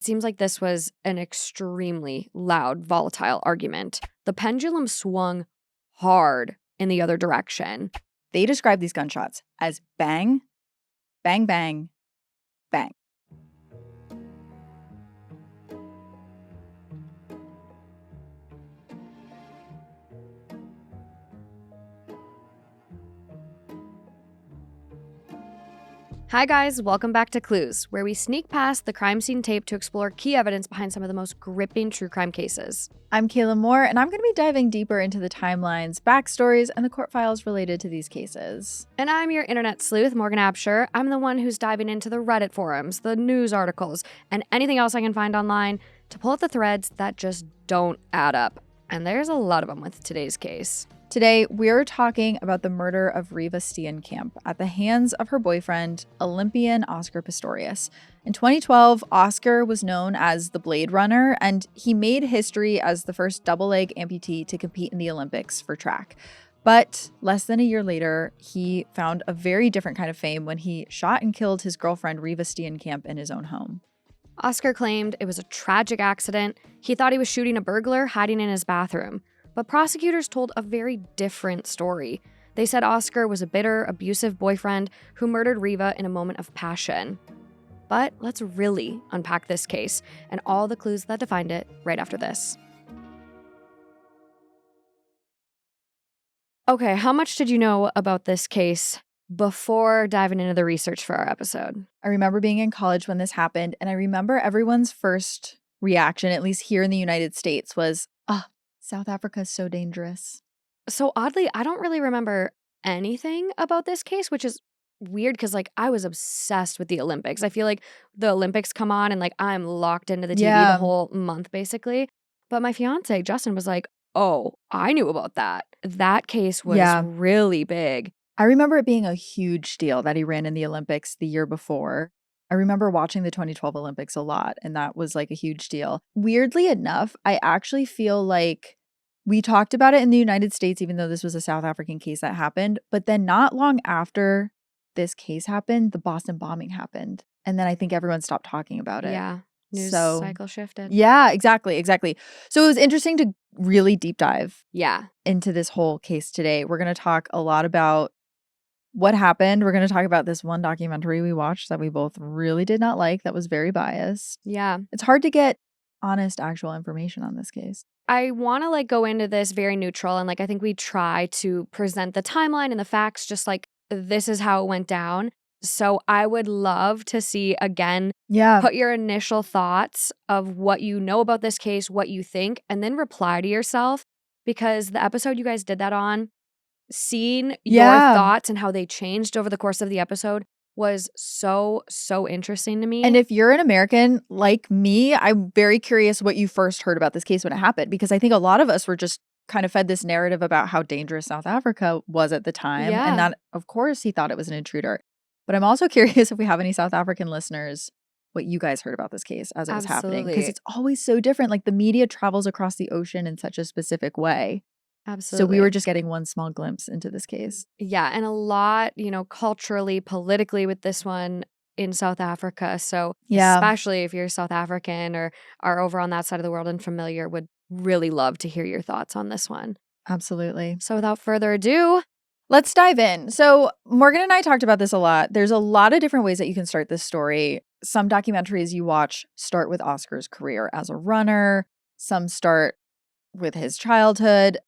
It seems like this was an extremely loud, volatile argument. The pendulum swung hard in the other direction. They describe these gunshots as bang, bang, bang, bang. Hi guys, welcome back to Clues, where we sneak past the crime scene tape to explore key evidence behind some of the most gripping true crime cases. I'm Kaelyn Moore, and I'm going to be diving deeper into the timelines, backstories, and the court files related to these cases. And I'm your internet sleuth, Morgan Absher. I'm the one who's diving into the Reddit forums, the news articles, and anything else I can find online to pull at the threads that just don't add up. And there's a lot of them with today's case. Today, we're talking about the murder of Reeva Steenkamp at the hands of her boyfriend, Olympian Oscar Pistorius. In 2012, Oscar was known as the Blade Runner, and he made history as the first double-leg amputee to compete in the Olympics for track. But less than a year later, he found a very different kind of fame when he shot and killed his girlfriend, Reeva Steenkamp, in his own home. Oscar claimed it was a tragic accident. He thought he was shooting a burglar hiding in his bathroom. But prosecutors told a very different story. They said Oscar was a bitter, abusive boyfriend who murdered Reeva in a moment of passion. But let's really unpack this case and all the clues that defined it right after this. Okay, how much did you know about this case before diving into the research for our episode? I remember being in college when this happened, and I remember everyone's first reaction, at least here in the United States, was, South Africa is so dangerous. So oddly, I don't really remember anything about this case, which is weird because I was obsessed with the Olympics. I feel like the Olympics come on and I'm locked into the TV the whole month basically. But my fiance, Justin, was like, oh, I knew about that. That case was really big. I remember it being a huge deal that he ran in the Olympics the year before. I remember watching the 2012 Olympics a lot, and that was a huge deal. Weirdly enough, I actually feel like we talked about it in the United States, even though this was a South African case that happened. But then not long after this case happened, the Boston bombing happened. And then I think everyone stopped talking about it. Yeah. News cycle shifted. Yeah, exactly. So it was interesting to really deep dive into this whole case today. We're going to talk a lot about what happened. We're going to talk about this one documentary we watched that we both really did not like, that was very biased. Yeah. It's hard to get honest, actual information on this case. I want to go into this very neutral, and I think we try to present the timeline and the facts just this is how it went down. So I would love to see, again, put your initial thoughts of what you know about this case, what you think, and then reply to yourself, because the episode you guys did that on, seeing your thoughts and how they changed over the course of the episode was so interesting to me. And if you're an American like me, I'm very curious what you first heard about this case when it happened, because I think a lot of us were just kind of fed this narrative about how dangerous South Africa was at the time. And that, of course, he thought it was an intruder. But I'm also curious if we have any South African listeners, what you guys heard about this case as it was happening. Because it's always so different. The media travels across the ocean in such a specific way. Absolutely. So we were just getting one small glimpse into this case. Yeah, and a lot, culturally, politically with this one in South Africa. So especially if you're South African or are over on that side of the world and familiar, would really love to hear your thoughts on this one. Absolutely. So without further ado, let's dive in. So Morgan and I talked about this a lot. There's a lot of different ways that you can start this story. Some documentaries you watch start with Oscar's career as a runner. Some start with his childhood.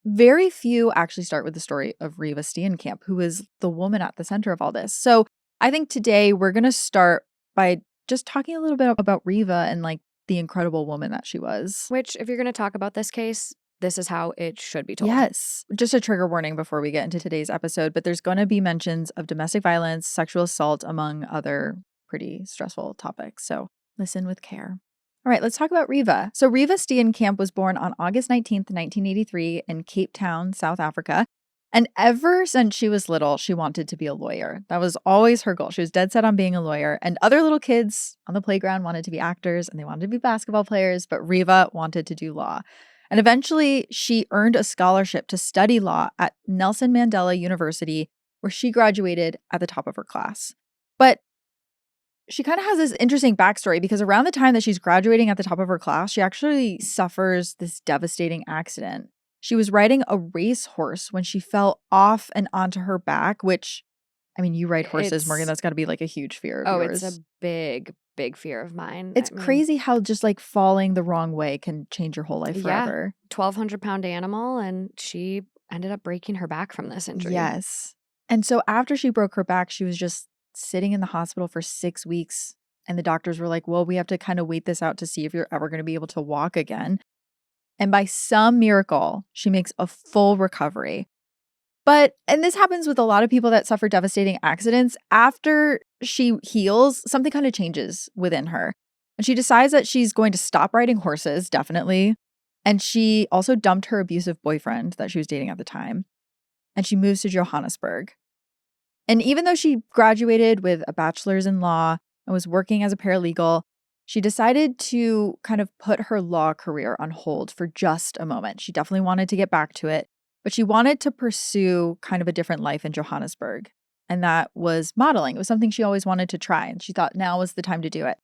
Very few actually start with the story of Reeva Steenkamp, who is the woman at the center of all this. So I think today we're going to start by just talking a little bit about Reeva and the incredible woman that she was. Which, if you're going to talk about this case, this is how it should be told. Yes. Just a trigger warning before we get into today's episode, but there's going to be mentions of domestic violence, sexual assault, among other pretty stressful topics. So listen with care. All right, let's talk about Reeva. So Reeva Steenkamp was born on August 19th, 1983 in Cape Town, South Africa. And ever since she was little, she wanted to be a lawyer. That was always her goal. She was dead set on being a lawyer. And other little kids on the playground wanted to be actors and they wanted to be basketball players, but Reeva wanted to do law. And eventually she earned a scholarship to study law at Nelson Mandela University, where she graduated at the top of her class. But she kind of has this interesting backstory because around the time that she's graduating at the top of her class, she actually suffers this devastating accident. She was riding a racehorse when she fell off and onto her back, which, I mean, you ride horses, Morgan. That's got to be like a huge fear of yours. It's a big, big fear of mine. It's crazy how just like falling the wrong way can change your whole life forever. 1,200-pound animal, and she ended up breaking her back from this injury. Yes. And so after she broke her back, she was just sitting in the hospital for 6 weeks. And the doctors were like, well, we have to kind of wait this out to see if you're ever going to be able to walk again. And by some miracle, she makes a full recovery. And this happens with a lot of people that suffer devastating accidents. After she heals, something kind of changes within her. And she decides that she's going to stop riding horses, definitely. And she also dumped her abusive boyfriend that she was dating at the time. And she moves to Johannesburg. And even though she graduated with a bachelor's in law and was working as a paralegal, she decided to kind of put her law career on hold for just a moment. She definitely wanted to get back to it, but she wanted to pursue kind of a different life in Johannesburg. And that was modeling. It was something she always wanted to try. And she thought now was the time to do it.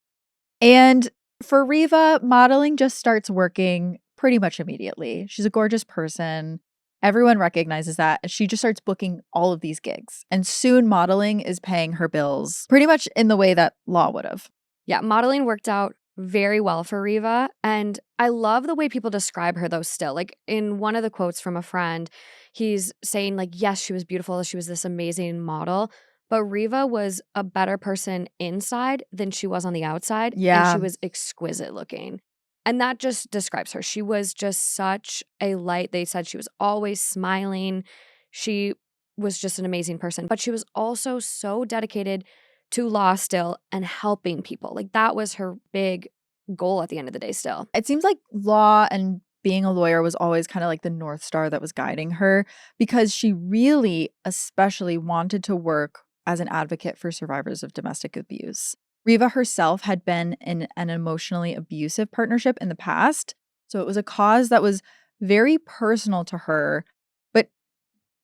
And for Reeva, modeling just starts working pretty much immediately. She's a gorgeous person. Everyone recognizes that. And she just starts booking all of these gigs. And soon modeling is paying her bills pretty much in the way that law would have. Yeah, modeling worked out very well for Reeva. And I love the way people describe her, though, still. Like in one of the quotes from a friend, he's saying, like, yes, she was beautiful. She was this amazing model. But Reeva was a better person inside than she was on the outside. Yeah. And she was exquisite looking. And that just describes her. She was just such a light. They said she was always smiling. She was just an amazing person. But she was also so dedicated to law still and helping people. Like that was her big goal at the end of the day still. It seems like law and being a lawyer was always kind of like the North Star that was guiding her because she really especially wanted to work as an advocate for survivors of domestic abuse. Reeva herself had been in an emotionally abusive partnership in the past, so it was a cause that was very personal to her. But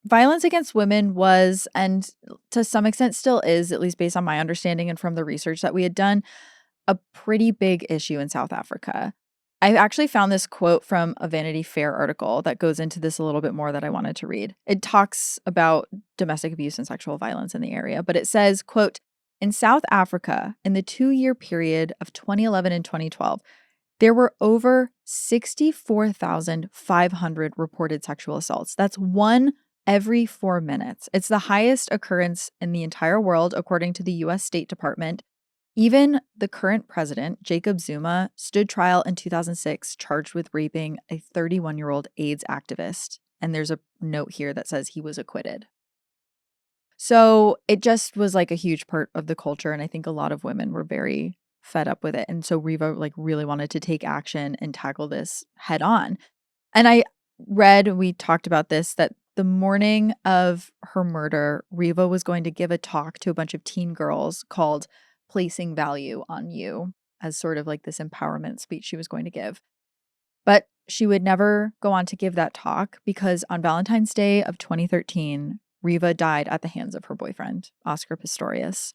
violence against women was, and to some extent still is, at least based on my understanding and from the research that we had done, a pretty big issue in South Africa. I actually found this quote from a Vanity Fair article that goes into this a little bit more that I wanted to read. It talks about domestic abuse and sexual violence in the area, but it says, quote, in South Africa, in the 2-year period of 2011 and 2012, there were over 64,500 reported sexual assaults. That's one every 4 minutes. It's the highest occurrence in the entire world, according to the U.S. State Department. Even the current president, Jacob Zuma, stood trial in 2006 charged with raping a 31-year-old AIDS activist. And there's a note here that says he was acquitted. So it just was like a huge part of the culture. And I think a lot of women were very fed up with it. And so Reeva like really wanted to take action and tackle this head on. And I read, we talked about this, that the morning of her murder, Reeva was going to give a talk to a bunch of teen girls called Placing Value on You, as sort of like this empowerment speech she was going to give. But she would never go on to give that talk because on Valentine's Day of 2013, Reeva died at the hands of her boyfriend, Oscar Pistorius.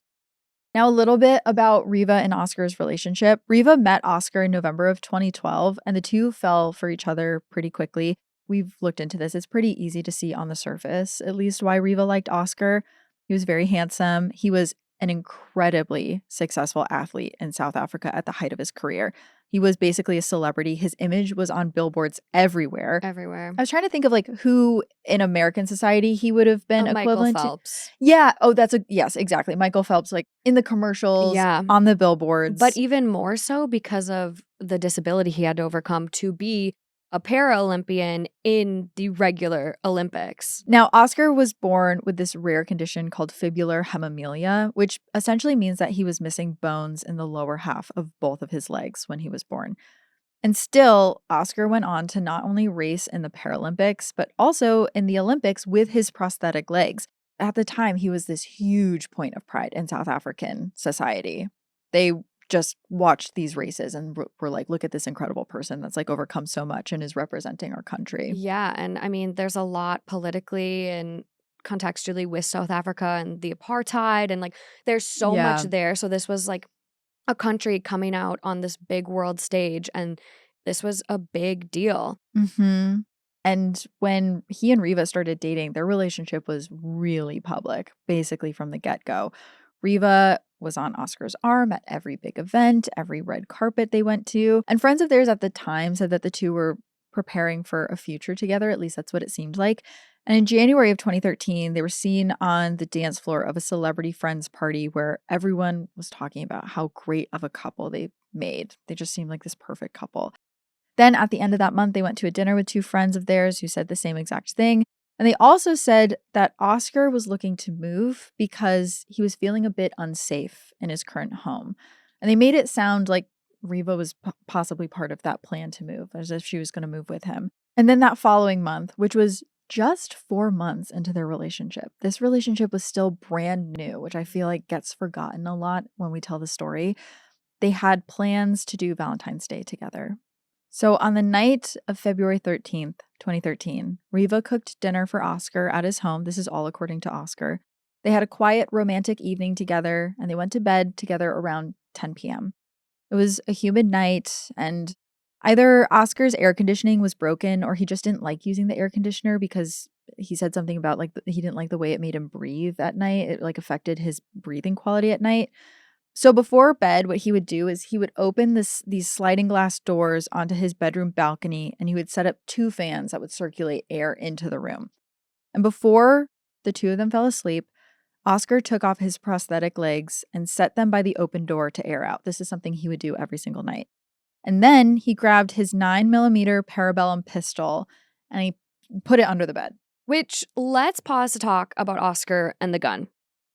Now, a little bit about Reeva and Oscar's relationship. Reeva met Oscar in November of 2012, and the two fell for each other pretty quickly. We've looked into this. It's pretty easy to see on the surface, at least why Reeva liked Oscar. He was very handsome. He was an incredibly successful athlete in South Africa at the height of his career. He was basically a celebrity. His image was on billboards everywhere. Everywhere. I was trying to think of like who in American society he would have been equivalent Michael Phelps. to. Yeah. Oh, yes, exactly. Michael Phelps, like in the commercials, on the billboards. But even more so because of the disability he had to overcome to be a Paralympian in the regular Olympics. Now, Oscar was born with this rare condition called fibular hemimelia, which essentially means that he was missing bones in the lower half of both of his legs when he was born. And still, Oscar went on to not only race in the Paralympics, but also in the Olympics with his prosthetic legs. At the time, he was this huge point of pride in South African society. They just watched these races and were like, look at this incredible person that's like overcome so much and is representing our country. Yeah. And I mean, there's a lot politically and contextually with South Africa and the apartheid. And like, there's so much there. So this was like a country coming out on this big world stage, and this was a big deal. Mm-hmm. And when he and Reeva started dating, their relationship was really public, basically from the get-go. Reeva was on Oscar's arm at every big event, every red carpet they went to. And friends of theirs at the time said that the two were preparing for a future together. At least that's what it seemed like. And in January of 2013, they were seen on the dance floor of a celebrity friends party where everyone was talking about how great of a couple they made. They just seemed like this perfect couple. Then at the end of that month, they went to a dinner with two friends of theirs who said the same exact thing. And they also said that Oscar was looking to move because he was feeling a bit unsafe in his current home. And they made it sound like Reeva was possibly part of that plan to move, as if she was going to move with him. And then that following month, which was just 4 months into their relationship, this relationship was still brand new, which I feel like gets forgotten a lot when we tell the story. They had plans to do Valentine's Day together. So on the night of February 13th, 2013, Reeva cooked dinner for Oscar at his home. This is all according to Oscar. They had a quiet, romantic evening together, and they went to bed together around 10 p.m. It was a humid night, and either Oscar's air conditioning was broken or he just didn't like using the air conditioner because he said something about like he didn't like the way it made him breathe at night. It like affected his breathing quality at night. So before bed, what he would do is he would open these sliding glass doors onto his bedroom balcony, and he would set up 2 fans that would circulate air into the room. And before the two of them fell asleep, Oscar took off his prosthetic legs and set them by the open door to air out. This is something he would do every single night. And then he grabbed his 9mm Parabellum pistol and he put it under the bed. Which, let's pause to talk about Oscar and the gun.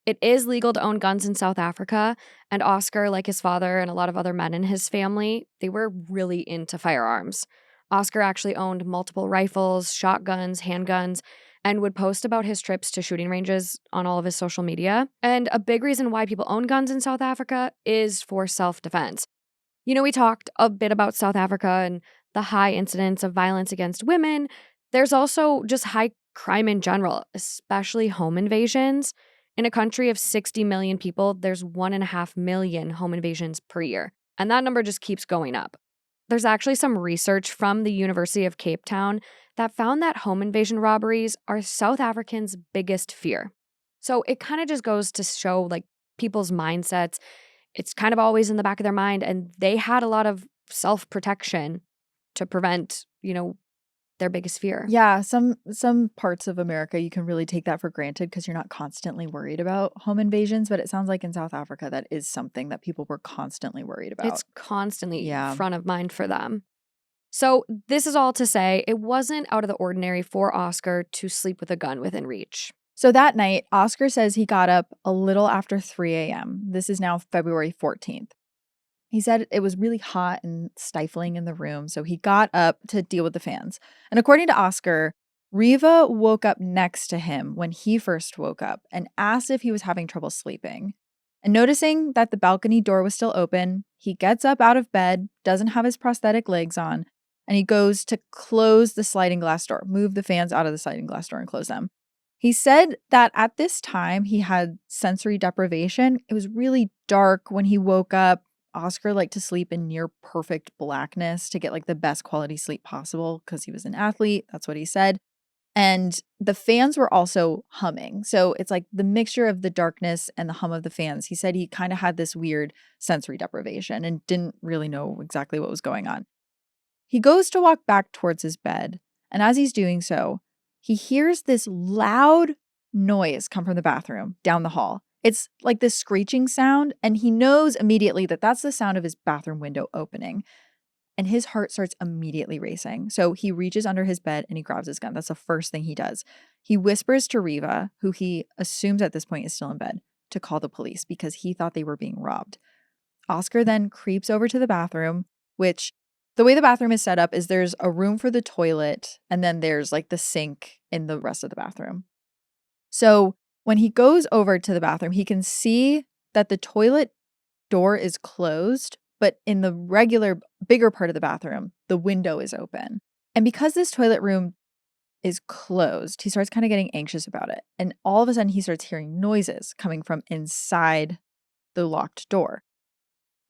It is legal to own guns in South Africa, and Oscar, like his father and a lot of other men in his family, they were really into firearms. Oscar actually owned multiple rifles, shotguns, handguns, and would post about his trips to shooting ranges on all of his social media. And a big reason why people own guns in South Africa is for self-defense. You know, we talked a bit about South Africa and the high incidence of violence against women. There's also just high crime in general, especially home invasions. In a country of 60 million people, there's 1.5 million home invasions per year. And that number just keeps going up. There's actually some research from the University of Cape Town that found that home invasion robberies are South Africans' biggest fear. So it kind of just goes to show like people's mindsets. It's kind of always in the back of their mind, and they had a lot of self-protection to prevent, their biggest fear. Yeah, some parts of America you can really take that for granted because you're not constantly worried about home invasions, but it sounds like in South Africa that is something that people were constantly worried about. It's constantly front of mind for them. So this is all to say it wasn't out of the ordinary for Oscar to sleep with a gun within reach. So that night, Oscar says he got up a little after 3 a.m. This is now February 14th. He said it was really hot and stifling in the room, so he got up to deal with the fans. And according to Oscar, Reeva woke up next to him when he first woke up and asked if he was having trouble sleeping. And noticing that the balcony door was still open, he gets up out of bed, doesn't have his prosthetic legs on, and he goes to close the sliding glass door, move the fans out of the sliding glass door and close them. He said that at this time he had sensory deprivation. It was really dark when he woke up. Oscar liked to sleep in near perfect blackness to get like the best quality sleep possible because he was an athlete. That's what he said. And the fans were also humming. So it's like the mixture of the darkness and the hum of the fans. He said he kind of had this weird sensory deprivation and didn't really know exactly what was going on. He goes to walk back towards his bed. And as he's doing so, he hears this loud noise come from the bathroom down the hall. It's like this screeching sound, and he knows immediately that that's the sound of his bathroom window opening. And his heart starts immediately racing. So he reaches under his bed and he grabs his gun. That's the first thing he does. He whispers to Reeva, who he assumes at this point is still in bed, to call the police because he thought they were being robbed. Oscar then creeps over to the bathroom, which the way the bathroom is set up is there's a room for the toilet and then there's like the sink in the rest of the bathroom. So when he goes over to the bathroom, he can see that the toilet door is closed, but in the regular, bigger part of the bathroom, the window is open. And because this toilet room is closed, he starts kind of getting anxious about it. And all of a sudden, he starts hearing noises coming from inside the locked door.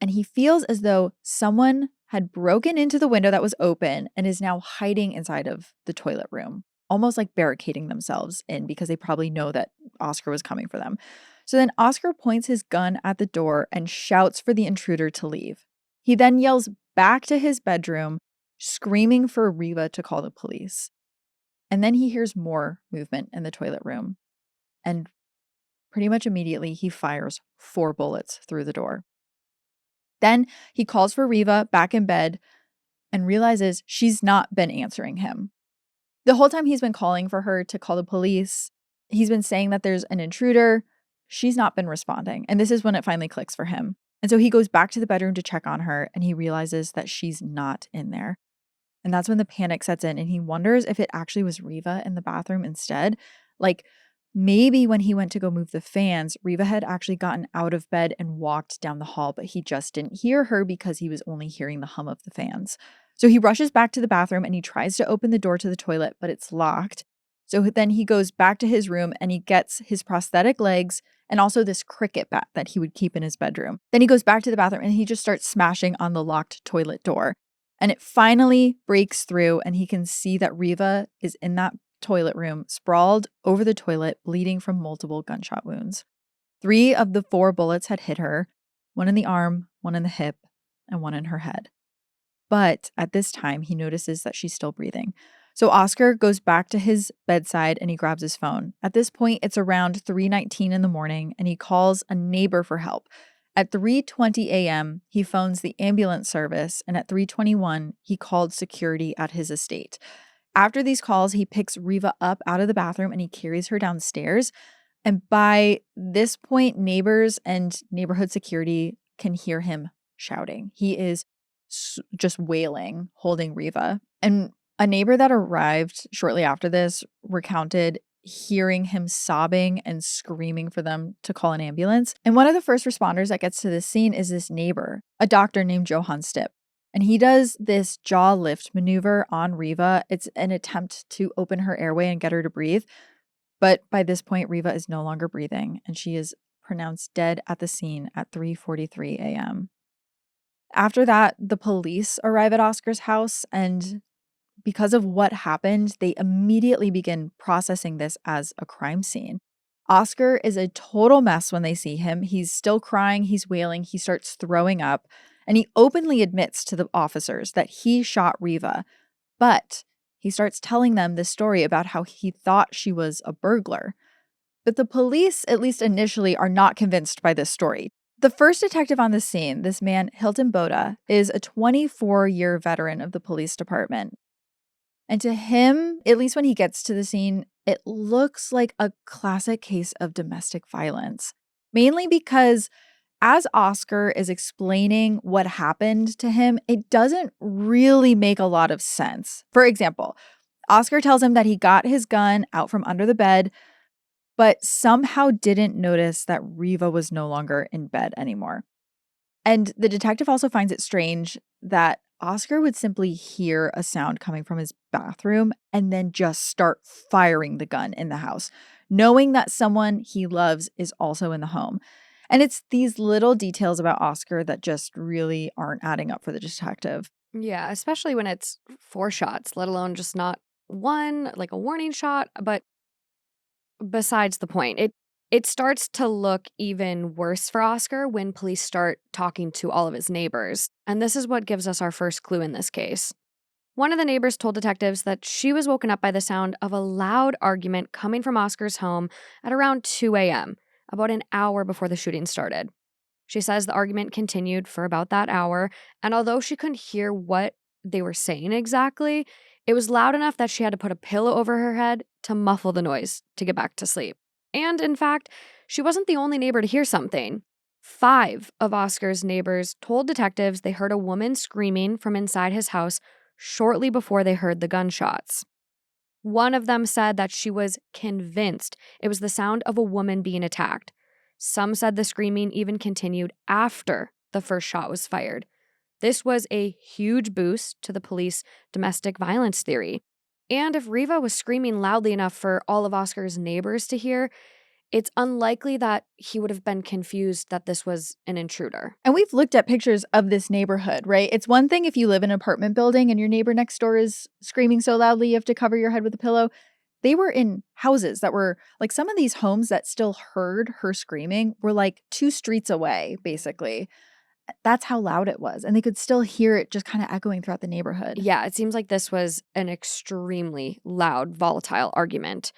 and he feels as though someone had broken into the window that was open and is now hiding inside of the toilet room, almost like barricading themselves in because they probably know that Oscar was coming for them. So then Oscar points his gun at the door and shouts for the intruder to leave. He then yells back to his bedroom, screaming for Reeva to call the police. And then he hears more movement in the toilet room. And pretty much immediately, he fires 4 bullets through the door. Then he calls for Reeva back in bed and realizes she's not been answering him. The whole time he's been calling for her to call the police, he's been saying that there's an intruder. She's not been responding. And this is when it finally clicks for him. And so he goes back to the bedroom to check on her, and he realizes that she's not in there. And that's when the panic sets in, and he wonders if it actually was Reeva in the bathroom instead. Like, maybe when he went to go move the fans, Reeva had actually gotten out of bed and walked down the hall, but he just didn't hear her because he was only hearing the hum of the fans. So he rushes back to the bathroom and he tries to open the door to the toilet, but it's locked. So then he goes back to his room and he gets his prosthetic legs and also this cricket bat that he would keep in his bedroom. Then he goes back to the bathroom and he just starts smashing on the locked toilet door. And it finally breaks through and he can see that Reeva is in that toilet room, sprawled over the toilet, bleeding from multiple gunshot wounds. 3 of the 4 bullets had hit her, 1 in the arm, 1 in the hip, and 1 in her head. But at this time, he notices that she's still breathing. So Oscar goes back to his bedside and he grabs his phone. At this point, it's around 3:19 in the morning and he calls a neighbor for help. At 3:20 a.m., he phones the ambulance service, and at 3:21, he called security at his estate. After these calls, he picks Reeva up out of the bathroom and he carries her downstairs. And by this point, neighbors and neighborhood security can hear him shouting. He is just wailing, holding Reeva. And a neighbor that arrived shortly after this recounted hearing him sobbing and screaming for them to call an ambulance. And one of the first responders that gets to this scene is this neighbor, a doctor named Johann Stipp. And he does this jaw lift maneuver on Reeva. It's an attempt to open her airway and get her to breathe. But by this point, Reeva is no longer breathing, and she is pronounced dead at the scene at 3:43 a.m. After that, the police arrive at Oscar's house, and because of what happened, they immediately begin processing this as a crime scene. Oscar is a total mess when they see him. He's still crying, he's wailing, he starts throwing up, and he openly admits to the officers that he shot Reeva. But he starts telling them this story about how he thought she was a burglar. But the police, at least initially, are not convinced by this story. The first detective on the scene, this man, Hilton Boda, is a 24-year veteran of the police department. And to him, at least when he gets to the scene, it looks like a classic case of domestic violence. Mainly because as Oscar is explaining what happened to him, it doesn't really make a lot of sense. For example, Oscar tells him that he got his gun out from under the bed, but somehow didn't notice that Reeva was no longer in bed anymore. And the detective also finds it strange that Oscar would simply hear a sound coming from his bathroom and then just start firing the gun in the house, knowing that someone he loves is also in the home. And it's these little details about Oscar that just really aren't adding up for the detective. Yeah, especially when it's 4 shots, let alone just not one, like a warning shot. But besides the point, it starts to look even worse for Oscar when police start talking to all of his neighbors. And this is what gives us our first clue in this case. One of the neighbors told detectives that she was woken up by the sound of a loud argument coming from Oscar's home at around 2 a.m., about an hour before the shooting started. She says the argument continued for about that hour, and although she couldn't hear what they were saying exactly, it was loud enough that she had to put a pillow over her head to muffle the noise to get back to sleep. And in fact, she wasn't the only neighbor to hear something. 5 of Oscar's neighbors told detectives they heard a woman screaming from inside his house shortly before they heard the gunshots. One of them said that she was convinced it was the sound of a woman being attacked. Some said the screaming even continued after the first shot was fired. This was a huge boost to the police domestic violence theory. And if Reeva was screaming loudly enough for all of Oscar's neighbors to hear, it's unlikely that he would have been confused that this was an intruder. And we've looked at pictures of this neighborhood, right? It's one thing if you live in an apartment building and your neighbor next door is screaming so loudly you have to cover your head with a pillow. They were in houses that were like some of these homes that still heard her screaming were like 2 streets away, basically. That's how loud it was. And they could still hear it just kind of echoing throughout the neighborhood. Yeah, it seems like this was an extremely loud, volatile argument.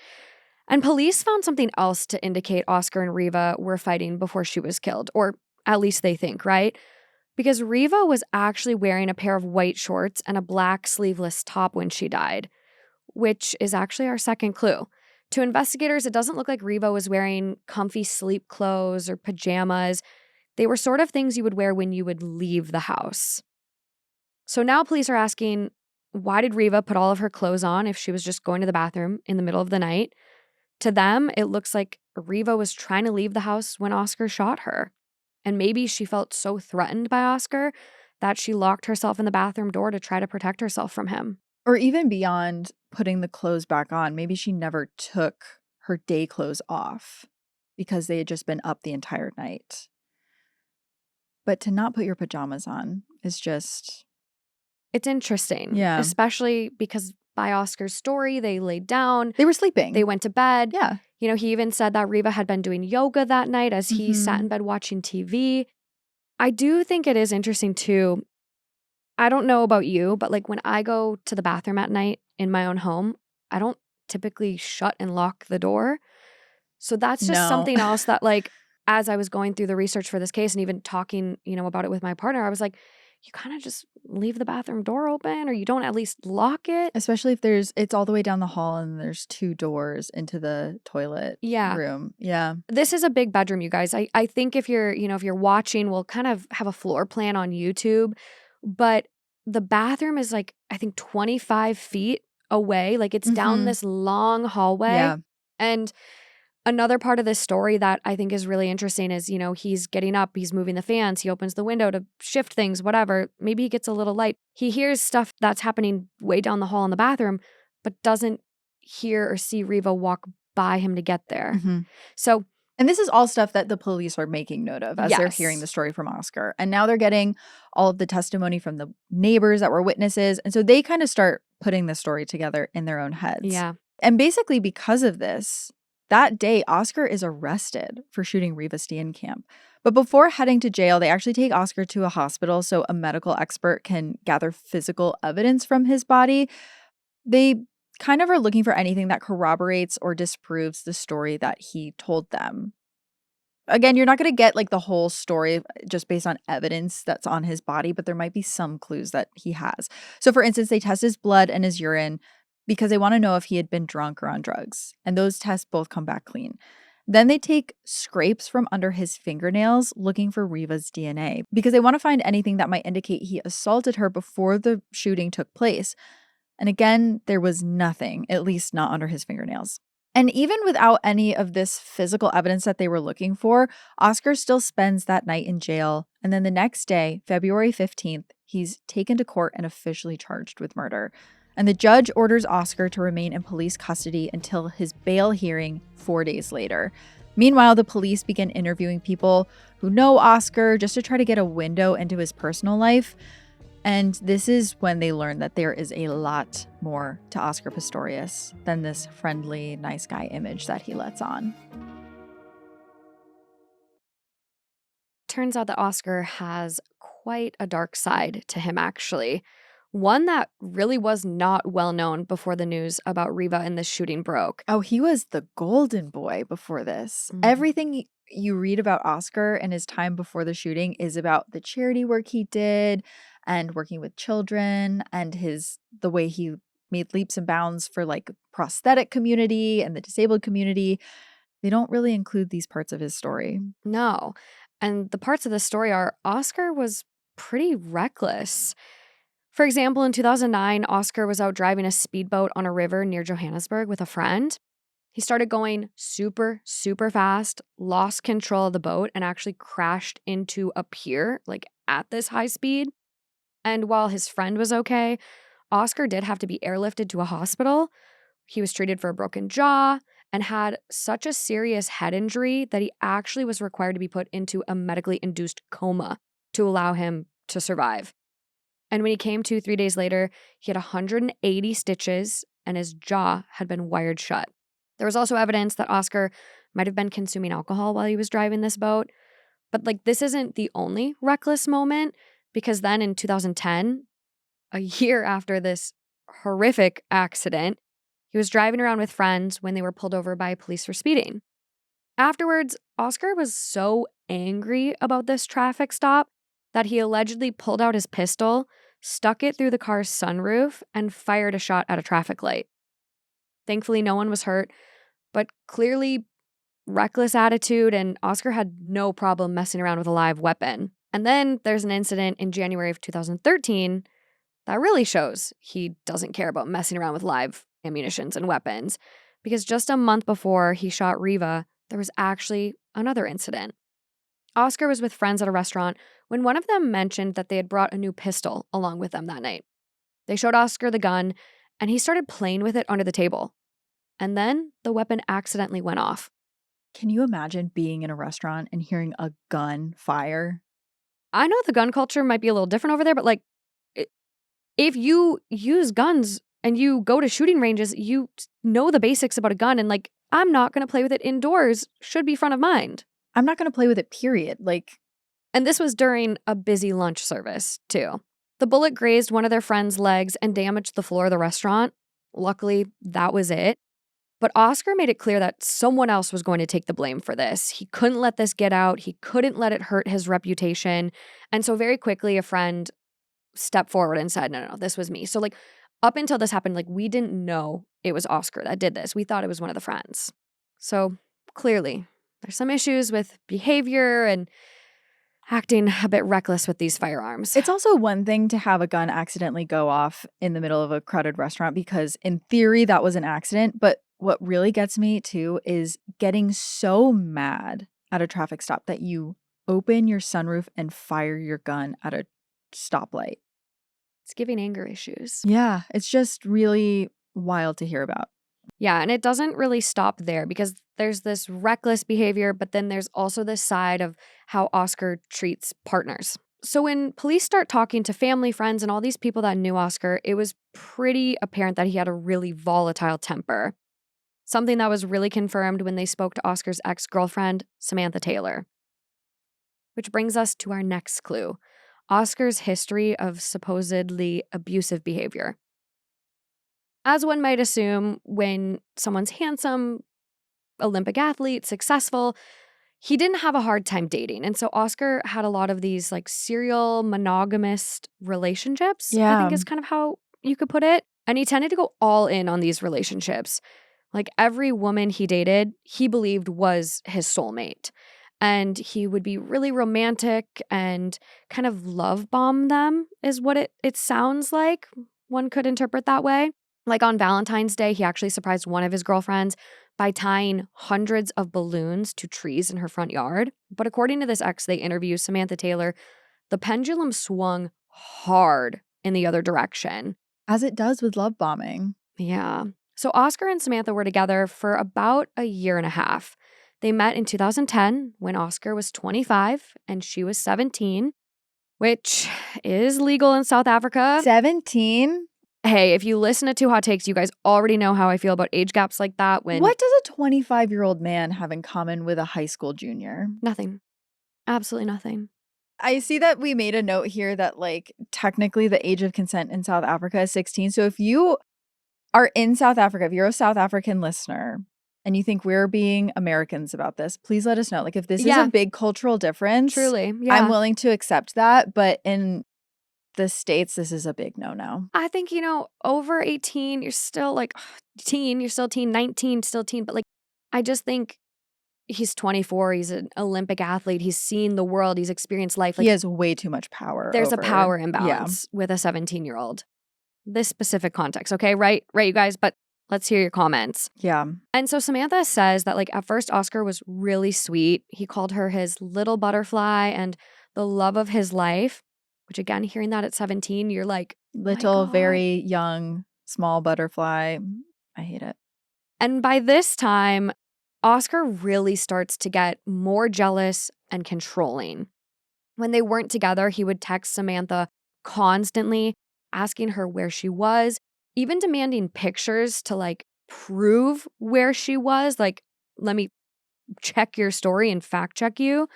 And police found something else to indicate Oscar and Reeva were fighting before she was killed, or at least they think, right? Because Reeva was actually wearing a pair of white shorts and a black sleeveless top when she died, which is actually our second clue. To investigators, it doesn't look like Reeva was wearing comfy sleep clothes or pajamas. They were sort of things you would wear when you would leave the house. So now police are asking, why did Reeva put all of her clothes on if she was just going to the bathroom in the middle of the night? To them, it looks like Reeva was trying to leave the house when Oscar shot her. And maybe she felt so threatened by Oscar that she locked herself in the bathroom door to try to protect herself from him. Or even beyond putting the clothes back on, maybe she never took her day clothes off because they had just been up the entire night. But to not put your pajamas on is just... It's interesting. Yeah. Especially because by Oscar's story, they laid down. They were sleeping. They went to bed. Yeah. You know, he even said that Reeva had been doing yoga that night as he sat in bed watching TV. I do think it is interesting too. I don't know about you, but like when I go to the bathroom at night in my own home, I don't typically shut and lock the door. So that's just something else that like, as I was going through the research for this case and even talking, you know, about it with my partner, I was like, you kind of just leave the bathroom door open or you don't at least lock it. Especially if it's all the way down the hall and there's 2 doors into the toilet room. Yeah. This is a big bedroom, you guys. I think if you're, you know, if you're watching, we'll kind of have a floor plan on YouTube, but the bathroom is like, I think 25 feet away. Like it's down this long hallway. Yeah. And another part of this story that I think is really interesting is, you know, he's getting up, he's moving the fans, he opens the window to shift things, whatever. Maybe he gets a little light. He hears stuff that's happening way down the hall in the bathroom, but doesn't hear or see Reeva walk by him to get there. So, and this is all stuff that the police are making note of as they're hearing the story from Oscar. And now they're getting all of the testimony from the neighbors that were witnesses. And so they kind of start putting the story together in their own heads. Yeah. And basically because of this, that day, Oscar is arrested for shooting Reeva Steenkamp. But before heading to jail, they actually take Oscar to a hospital so a medical expert can gather physical evidence from his body. They kind of are looking for anything that corroborates or disproves the story that he told them. Again, you're not going to get like the whole story just based on evidence that's on his body, but there might be some clues that he has. So for instance, they test his blood and his urine because they want to know if he had been drunk or on drugs. And those tests both come back clean. Then they take scrapes from under his fingernails looking for Reeva's DNA because they want to find anything that might indicate he assaulted her before the shooting took place. And again, there was nothing, at least not under his fingernails. And even without any of this physical evidence that they were looking for, Oscar still spends that night in jail. And then the next day, February 15th, he's taken to court and officially charged with murder. And the judge orders Oscar to remain in police custody until his bail hearing 4 days later. Meanwhile, the police begin interviewing people who know Oscar just to try to get a window into his personal life. And this is when they learn that there is a lot more to Oscar Pistorius than this friendly, nice guy image that he lets on. Turns out that Oscar has quite a dark side to him, actually. One that really was not well known before the news about Reeva and this shooting broke. Oh, he was the golden boy before this. Everything you read about Oscar and his time before the shooting is about the charity work he did and working with children and the way he made leaps and bounds for like prosthetic community and the disabled community. They don't really include these parts of his story. No. And the parts of the story are Oscar was pretty reckless. For example, in 2009, Oscar was out driving a speedboat on a river near Johannesburg with a friend. He started going super, super fast, lost control of the boat, and actually crashed into a pier, like at this high speed. And while his friend was okay, Oscar did have to be airlifted to a hospital. He was treated for a broken jaw, and had such a serious head injury that he actually was required to be put into a medically induced coma to allow him to survive. And when he came to 3 days later, he had 180 stitches and his jaw had been wired shut. There was also evidence that Oscar might have been consuming alcohol while he was driving this boat. But this isn't the only reckless moment, because then in 2010, a year after this horrific accident, he was driving around with friends when they were pulled over by police for speeding. Afterwards, Oscar was so angry about this traffic stop that he allegedly pulled out his pistol, stuck it through the car's sunroof, and fired a shot at a traffic light. Thankfully, no one was hurt, but clearly reckless attitude, and Oscar had no problem messing around with a live weapon. And then there's an incident in January of 2013 that really shows he doesn't care about messing around with live ammunitions and weapons, because just a month before he shot Reeva, there was actually another incident. Oscar was with friends at a restaurant when one of them mentioned that they had brought a new pistol along with them that night. They showed Oscar the gun, and he started playing with it under the table. And then the weapon accidentally went off. Can you imagine being in a restaurant and hearing a gun fire? I know the gun culture might be a little different over there, but if you use guns and you go to shooting ranges, you know the basics about a gun, and I'm not going to play with it indoors should be front of mind. I'm not going to play with it, period. And this was during a busy lunch service, too. The bullet grazed one of their friends' legs and damaged the floor of the restaurant. Luckily, that was it. But Oscar made it clear that someone else was going to take the blame for this. He couldn't let this get out. He couldn't let it hurt his reputation. And so very quickly, a friend stepped forward and said, no, this was me. So up until this happened, we didn't know it was Oscar that did this. We thought it was one of the friends. So clearly, there's some issues with behavior and acting a bit reckless with these firearms. It's also one thing to have a gun accidentally go off in the middle of a crowded restaurant, because in theory that was an accident. But what really gets me too is getting so mad at a traffic stop that you open your sunroof and fire your gun at a stoplight. It's giving anger issues. Yeah, it's just really wild to hear about. Yeah, and it doesn't really stop there, because there's this reckless behavior, but then there's also this side of how Oscar treats partners. So when police start talking to family, friends, and all these people that knew Oscar, it was pretty apparent that he had a really volatile temper. Something that was really confirmed when they spoke to Oscar's ex-girlfriend, Samantha Taylor. Which brings us to our next clue: Oscar's history of supposedly abusive behavior. As one might assume, when someone's handsome, Olympic athlete, successful, he didn't have a hard time dating. And so Oscar had a lot of these serial monogamous relationships, I think is kind of how you could put it. And he tended to go all in on these relationships. Every woman he dated, he believed was his soulmate. And he would be really romantic and kind of love bomb them, is what it sounds like. One could interpret that way. On Valentine's Day, he actually surprised one of his girlfriends by tying hundreds of balloons to trees in her front yard. But according to this ex they interviewed, Samantha Taylor, the pendulum swung hard in the other direction. As it does with love bombing. Yeah. So Oscar and Samantha were together for about a year and a half. They met in 2010 when Oscar was 25 and she was 17, which is legal in South Africa. 17? Hey, if you listen to Two Hot Takes, you guys already know how I feel about age gaps like that. What does a 25-year-old man have in common with a high school junior? Nothing. Absolutely nothing. I see that we made a note here that technically the age of consent in South Africa is 16. So if you are in South Africa, if you're a South African listener and you think we're being Americans about this, please let us know. If this is a big cultural difference, truly, yeah, I'm willing to accept that. But in the States, this is a big no-no. I think, over 18, you're still teen, you're still teen, 19, still teen. But I just think he's 24, he's an Olympic athlete, he's seen the world, he's experienced life. He has way too much power. There's a power imbalance with a 17-year-old. This specific context, okay? Right, you guys? But let's hear your comments. Yeah. And so Samantha says that at first Oscar was really sweet. He called her his little butterfly and the love of his life. Which again, hearing that at 17, you're little, very young, small butterfly. I hate it. And by this time, Oscar really starts to get more jealous and controlling. When they weren't together, he would text Samantha constantly, asking her where she was, even demanding pictures to like prove where she was. Like, let me check your story and fact check you.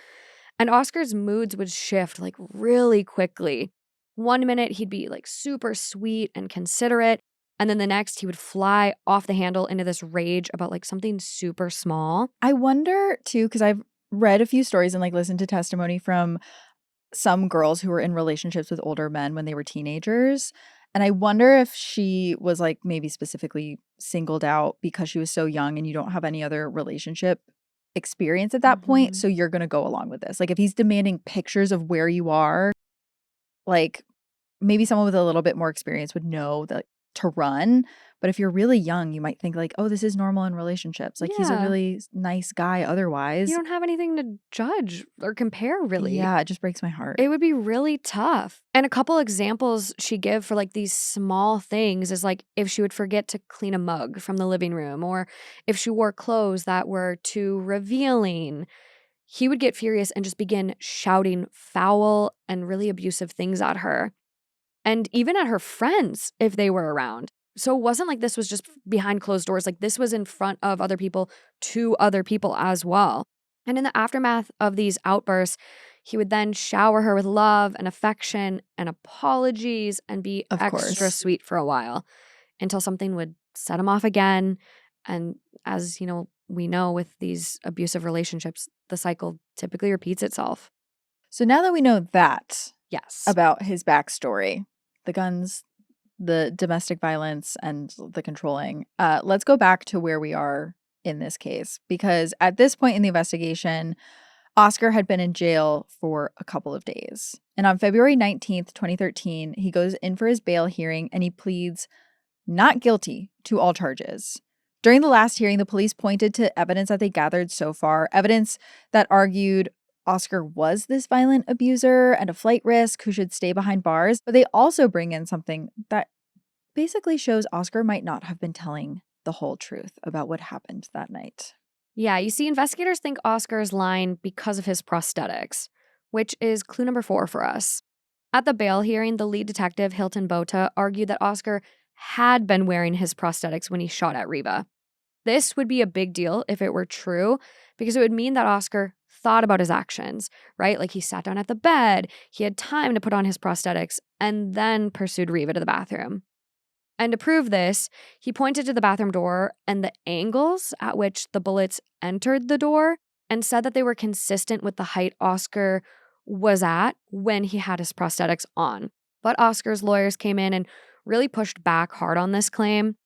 And Oscar's moods would shift like really quickly. One minute he'd be like super sweet and considerate. And then the next he would fly off the handle into this rage about like something super small. I wonder too, because I've read a few stories and like listened to testimony from some girls who were in relationships with older men when they were teenagers. And I wonder if she was like maybe specifically singled out because she was so young and you don't have any other relationship experience at that point. So you're going to go along with this. Like if he's demanding pictures of where you are, like maybe someone with a little bit more experience would know that to run. But if you're really young, you might think like, oh, this is normal in relationships. Like he's a really nice guy otherwise. You don't have anything to judge or compare, really. Yeah, it just breaks my heart. It would be really tough. And a couple examples she give for like these small things is like if she would forget to clean a mug from the living room, or if she wore clothes that were too revealing. He would get furious and just begin shouting foul and really abusive things at her. And even at her friends if they were around. So it wasn't like this was just behind closed doors. Like this was in front of other people to other people as well. And in the aftermath of these outbursts, he would then shower her with love and affection and apologies and be extra sweet for a while until something would set him off again. And as you know, we know with these abusive relationships, the cycle typically repeats itself. So now that we know that yes, about his backstory, the guns, the domestic violence, and the controlling, let's go back to where we are in this case. Because at this point in the investigation, Oscar had been in jail for a couple of days. And on February 19th, 2013, he goes in for his bail hearing and he pleads not guilty to all charges. During the last hearing, the police pointed to evidence that they gathered so far, evidence that argued Oscar was this violent abuser and a flight risk who should stay behind bars. But they also bring in something that basically shows Oscar might not have been telling the whole truth about what happened that night. Yeah, you see, investigators think Oscar is lying because of his prosthetics, which is clue number 4 for us. At the bail hearing, the lead detective, Hilton Bota, argued that Oscar had been wearing his prosthetics when he shot at Reeva. This would be a big deal if it were true, because it would mean that Oscar thought about his actions, right? Like he sat down at the bed, he had time to put on his prosthetics, and then pursued Reeva to the bathroom. And to prove this, he pointed to the bathroom door and the angles at which the bullets entered the door and said that they were consistent with the height Oscar was at when he had his prosthetics on. But Oscar's lawyers came in and really pushed back hard on this claim.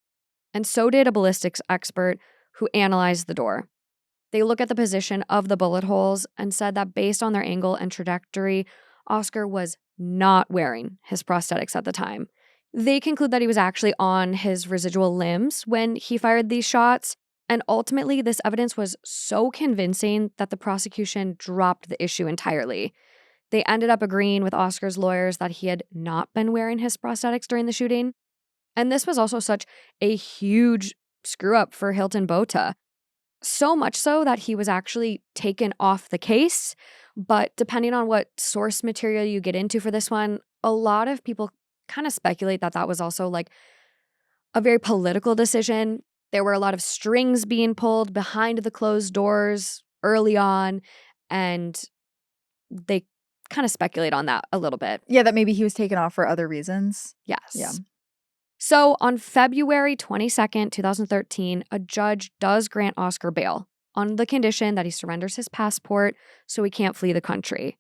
And so did a ballistics expert who analyzed the door. They looked at the position of the bullet holes and said that based on their angle and trajectory, Oscar was not wearing his prosthetics at the time. They conclude that he was actually on his residual limbs when he fired these shots. And ultimately, this evidence was so convincing that the prosecution dropped the issue entirely. They ended up agreeing with Oscar's lawyers that he had not been wearing his prosthetics during the shooting. And this was also such a huge screw up for Hilton Bota. So much so that he was actually taken off the case. But depending on what source material you get into for this one, a lot of people kind of speculate that that was also like a very political decision. There were a lot of strings being pulled behind the closed doors early on, and they kind of speculate on that a little bit. Yeah, that maybe he was taken off for other reasons. Yes. Yeah. So on February 22nd, 2013, a judge does grant Oscar bail on the condition that he surrenders his passport so he can't flee the country.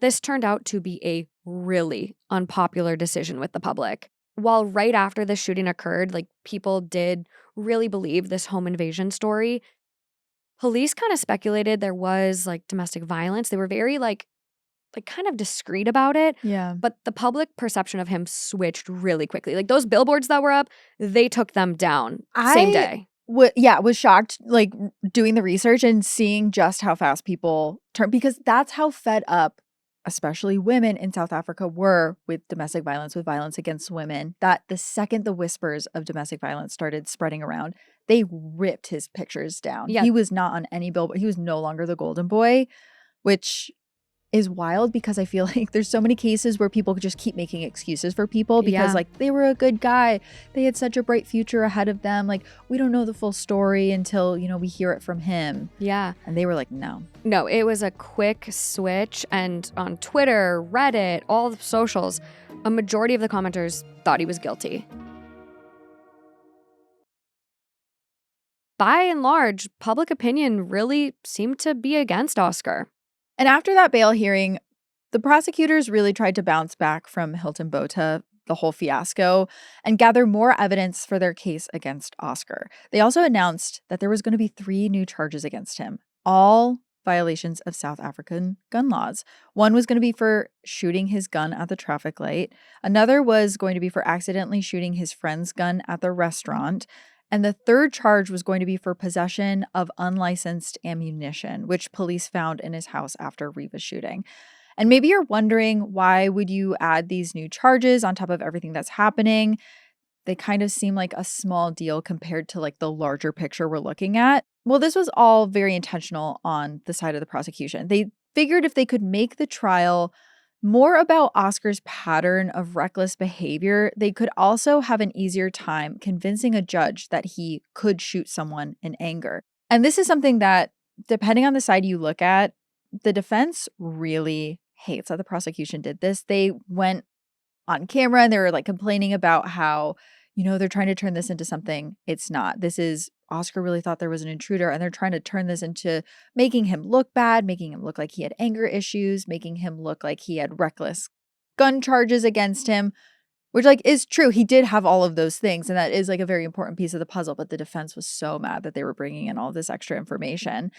This turned out to be a really unpopular decision with the public. While right after the shooting occurred, like people did really believe this home invasion story, police kind of speculated there was like domestic violence. They were very like kind of discreet about it. Yeah. But the public perception of him switched really quickly. Like those billboards that were up, they took them down same day. Was shocked like doing the research and seeing just how fast people turn, because that's how fed up especially women in South Africa, were with domestic violence, with violence against women, that the second the whispers of domestic violence started spreading around, they ripped his pictures down. Yeah. He was not on any billboard. He was no longer the golden boy, which is wild because I feel like there's so many cases where people just keep making excuses for people because like they were a good guy. They had such a bright future ahead of them. Like we don't know the full story until, you know, we hear it from him. Yeah. And they were like, no. No, it was a quick switch. And on Twitter, Reddit, all the socials, a majority of the commenters thought he was guilty. By and large, public opinion really seemed to be against Oscar. And after that bail hearing, the prosecutors really tried to bounce back from Hilton Botha, the whole fiasco, and gather more evidence for their case against Oscar. They also announced that there was going to be 3 new charges against him, all violations of South African gun laws. One was going to be for shooting his gun at the traffic light. Another was going to be for accidentally shooting his friend's gun at the restaurant. And the third charge was going to be for possession of unlicensed ammunition, which police found in his house after Reeva's shooting. And maybe you're wondering, why would you add these new charges on top of everything that's happening? They kind of seem like a small deal compared to like the larger picture we're looking at. Well, this was all very intentional on the side of the prosecution. They figured if they could make the trial more about Oscar's pattern of reckless behavior, they could also have an easier time convincing a judge that he could shoot someone in anger. And this is something that, depending on the side you look at, the defense really hates that the prosecution did this. They went on camera and they were like complaining about how, you know, they're trying to turn this into something it's not. This is, Oscar really thought there was an intruder, and they're trying to turn this into making him look bad, making him look like he had anger issues, making him look like he had reckless gun charges against him, which like is true. He did have all of those things, and that is like a very important piece of the puzzle, but the defense was so mad that they were bringing in all this extra information.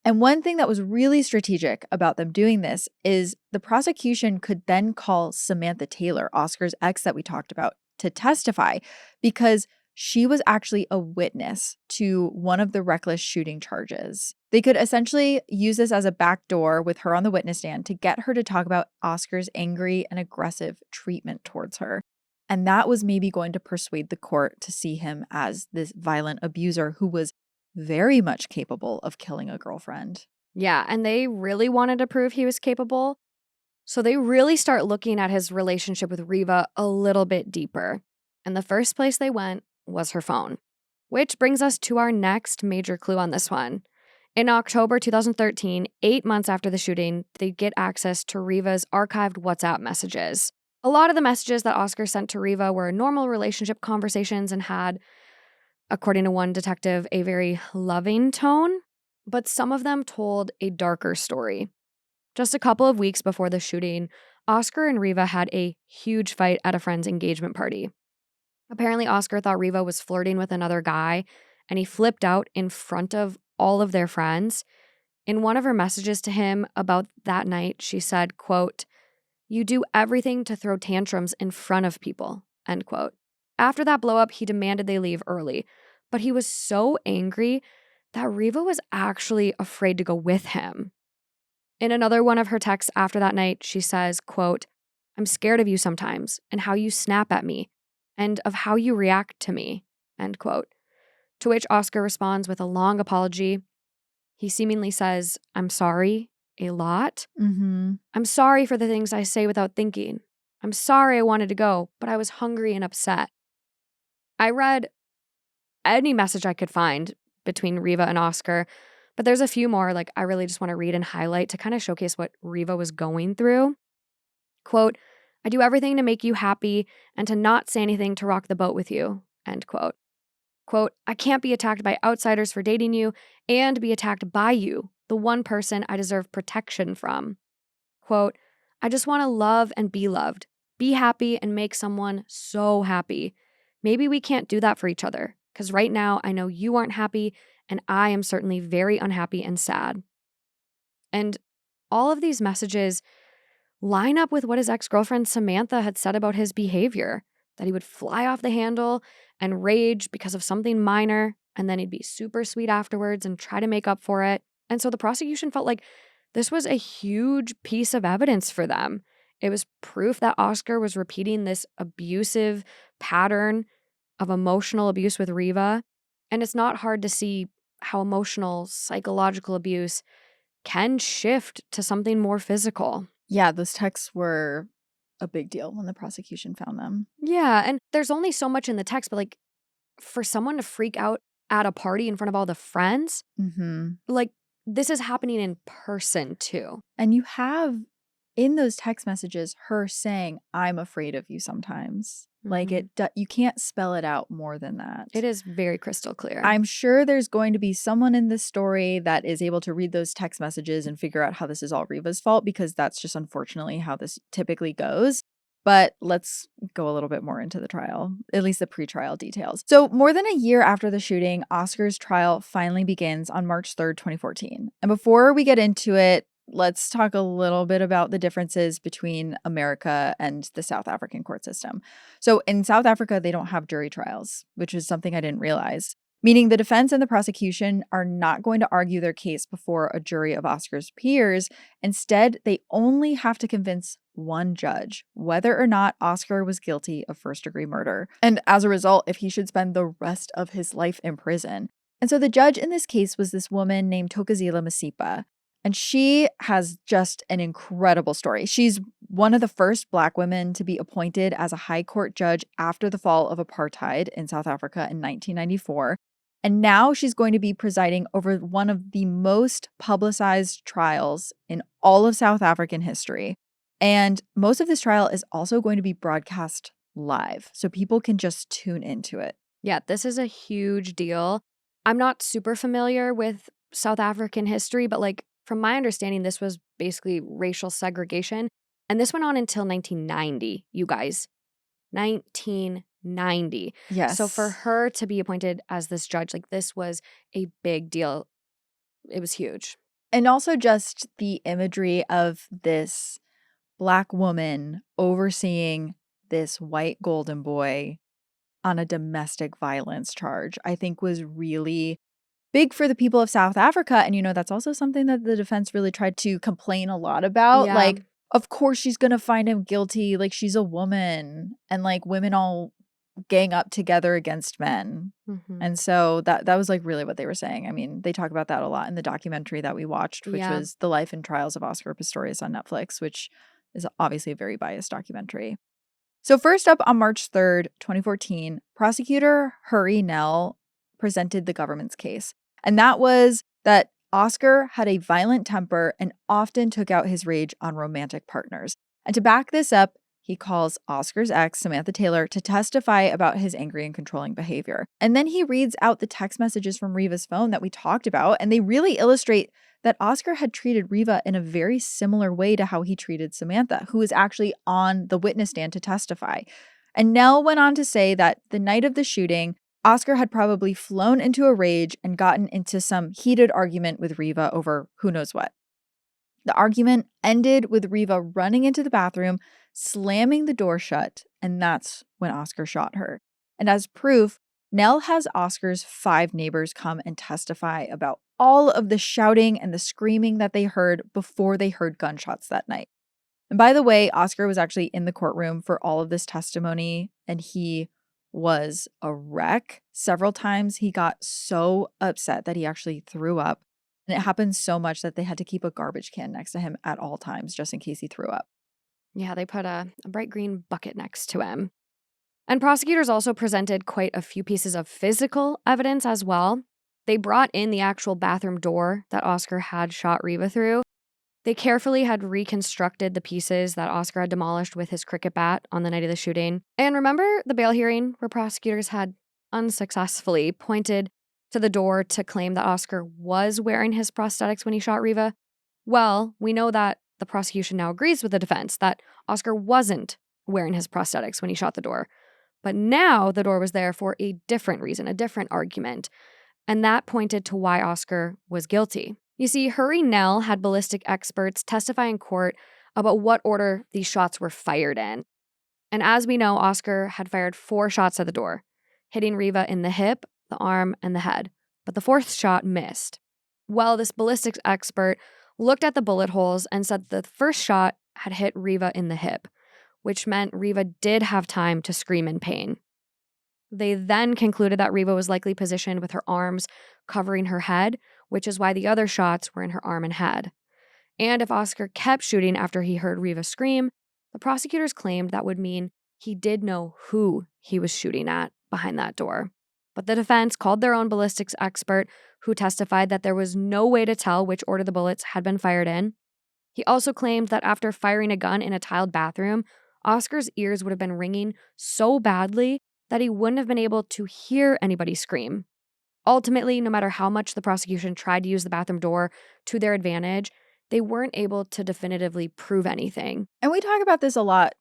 And one thing that was really strategic about them doing this is the prosecution could then call Samantha Taylor, Oscar's ex that we talked about, to testify because she was actually a witness to one of the reckless shooting charges. They could essentially use this as a backdoor with her on the witness stand to get her to talk about Oscar's angry and aggressive treatment towards her. And that was maybe going to persuade the court to see him as this violent abuser who was very much capable of killing a girlfriend. Yeah, and they really wanted to prove he was capable. So they really start looking at his relationship with Reeva a little bit deeper. And the first place they went was her phone. Which brings us to our next major clue on this one. In October 2013, 8 months after the shooting, they get access to Reeva's archived WhatsApp messages. A lot of the messages that Oscar sent to Reeva were normal relationship conversations and had, according to one detective, a very loving tone, but some of them told a darker story. Just a couple of weeks before the shooting, Oscar and Reeva had a huge fight at a friend's engagement party. Apparently, Oscar thought Reeva was flirting with another guy, and he flipped out in front of all of their friends. In one of her messages to him about that night, she said, quote, "You do everything to throw tantrums in front of people," end quote. After that blow-up, he demanded they leave early, but he was so angry that Reeva was actually afraid to go with him. In another one of her texts after that night, she says, quote, "I'm scared of you sometimes and how you snap at me and of how you react to me," end quote. To which Oscar responds with a long apology. He seemingly says, "I'm sorry," a lot. "I'm sorry for the things I say without thinking. I'm sorry I wanted to go, but I was hungry and upset." I read any message I could find between Reeva and Oscar, but there's a few more like I really just want to read and highlight to kind of showcase what Reeva was going through. Quote, "I do everything to make you happy and to not say anything to rock the boat with you," end quote. Quote, "I can't be attacked by outsiders for dating you and be attacked by you, the one person I deserve protection from." Quote, "I just want to love and be loved, be happy and make someone so happy. Maybe we can't do that for each other, because right now I know you aren't happy and I am certainly very unhappy and sad." And all of these messages line up with what his ex-girlfriend Samantha had said about his behavior, that he would fly off the handle and rage because of something minor, and then he'd be super sweet afterwards and try to make up for it. And so the prosecution felt like This was a huge piece of evidence for them. It was proof that Oscar was repeating this abusive pattern of emotional abuse with Reeva. And it's not hard to see how emotional, psychological abuse can shift to something more physical. Yeah, those texts were a big deal when the prosecution found them. Yeah, and there's only so much in the text, but like for someone to freak out at a party in front of all the friends, like this is happening in person too. And you have in those text messages her saying, "I'm afraid of you sometimes." Like you can't spell it out more than that. It is very crystal clear. I'm sure there's going to be someone in this story that is able to read those text messages and figure out how this is all Reeva's fault, because that's just unfortunately how this typically goes. But let's go a little bit more into the trial, at least the pre-trial details. So more than a year after the shooting, Oscar's trial finally begins on March 3rd, 2014. And before we get into it, let's talk a little bit about the differences between America and the South African court system. So in South Africa, they don't have jury trials, which is something I didn't realize. Meaning the defense and the prosecution are not going to argue their case before a jury of Oscar's peers. Instead, they only have to convince one judge whether or not Oscar was guilty of first-degree murder, and as a result, if he should spend the rest of his life in prison. And so the judge in this case was this woman named Thokozile Masipa, and she has just an incredible story. She's one of the first Black women to be appointed as a high court judge after the fall of apartheid in South Africa in 1994. And now she's going to be presiding over one of the most publicized trials in all of South African history. And most of this trial is also going to be broadcast live, so people can just tune into it. Yeah, this is a huge deal. I'm not super familiar with South African history, but like from my understanding, this was basically racial segregation. And this went on until 1990, you guys. 1990. Yes. So for her to be appointed as this judge, like this was a big deal. It was huge. And also just the imagery of this Black woman overseeing this white golden boy on a domestic violence charge, I think was really big for the people of South Africa. And, you know, that's also something that the defense really tried to complain a lot about. Yeah. Like, of course she's going to find him guilty. Like, she's a woman, and like women all gang up together against men. And so that was like really what they were saying. I mean, they talk about that a lot in the documentary that we watched, which was The Life and Trials of Oscar Pistorius on Netflix, which is obviously a very biased documentary. So first up on March 3rd, 2014, prosecutor Hurry Nell presented the government's case. And that was that Oscar had a violent temper and often took out his rage on romantic partners. And to back this up, he calls Oscar's ex, Samantha Taylor, to testify about his angry and controlling behavior. And then he reads out the text messages from Reeva's phone that we talked about, and they really illustrate that Oscar had treated Reeva in a very similar way to how he treated Samantha, who was actually on the witness stand to testify. And Nell went on to say that the night of the shooting, Oscar had probably flown into a rage and gotten into some heated argument with Reeva over who knows what. The argument ended with Reeva running into the bathroom, slamming the door shut, and that's when Oscar shot her. And as proof, Nell has Oscar's 5 neighbors come and testify about all of the shouting and the screaming that they heard before they heard gunshots that night. And by the way, Oscar was actually in the courtroom for all of this testimony, and he was a wreck. Several times he got so upset that he actually threw up. And it happened so much that they had to keep a garbage can next to him at all times just in case he threw up. Yeah, they put a bright green bucket next to him. And prosecutors also presented quite a few pieces of physical evidence as well. They brought in the actual bathroom door that Oscar had shot Reeva through. They carefully had reconstructed the pieces that Oscar had demolished with his cricket bat on the night of the shooting. And remember the bail hearing where prosecutors had unsuccessfully pointed to the door to claim that Oscar was wearing his prosthetics when he shot Reeva? Well, we know that the prosecution now agrees with the defense that Oscar wasn't wearing his prosthetics when he shot the door. But now the door was there for a different reason, a different argument. And that pointed to why Oscar was guilty. You see, Hurry Nell had ballistic experts testify in court about what order these shots were fired in. And as we know, Oscar had fired 4 shots at the door, hitting Reeva in the hip, the arm, and the head. But the 4th shot missed. Well, this ballistics expert looked at the bullet holes and said the first shot had hit Reeva in the hip, which meant Reeva did have time to scream in pain. They then concluded that Reeva was likely positioned with her arms covering her head, which is why the other shots were in her arm and head. And if Oscar kept shooting after he heard Reeva scream, the prosecutors claimed that would mean he did know who he was shooting at behind that door. But the defense called their own ballistics expert, who testified that there was no way to tell which order the bullets had been fired in. He also claimed that after firing a gun in a tiled bathroom, Oscar's ears would have been ringing so badly that he wouldn't have been able to hear anybody scream. Ultimately, no matter how much the prosecution tried to use the bathroom door to their advantage, they weren't able to definitively prove anything. And we talk about this a lot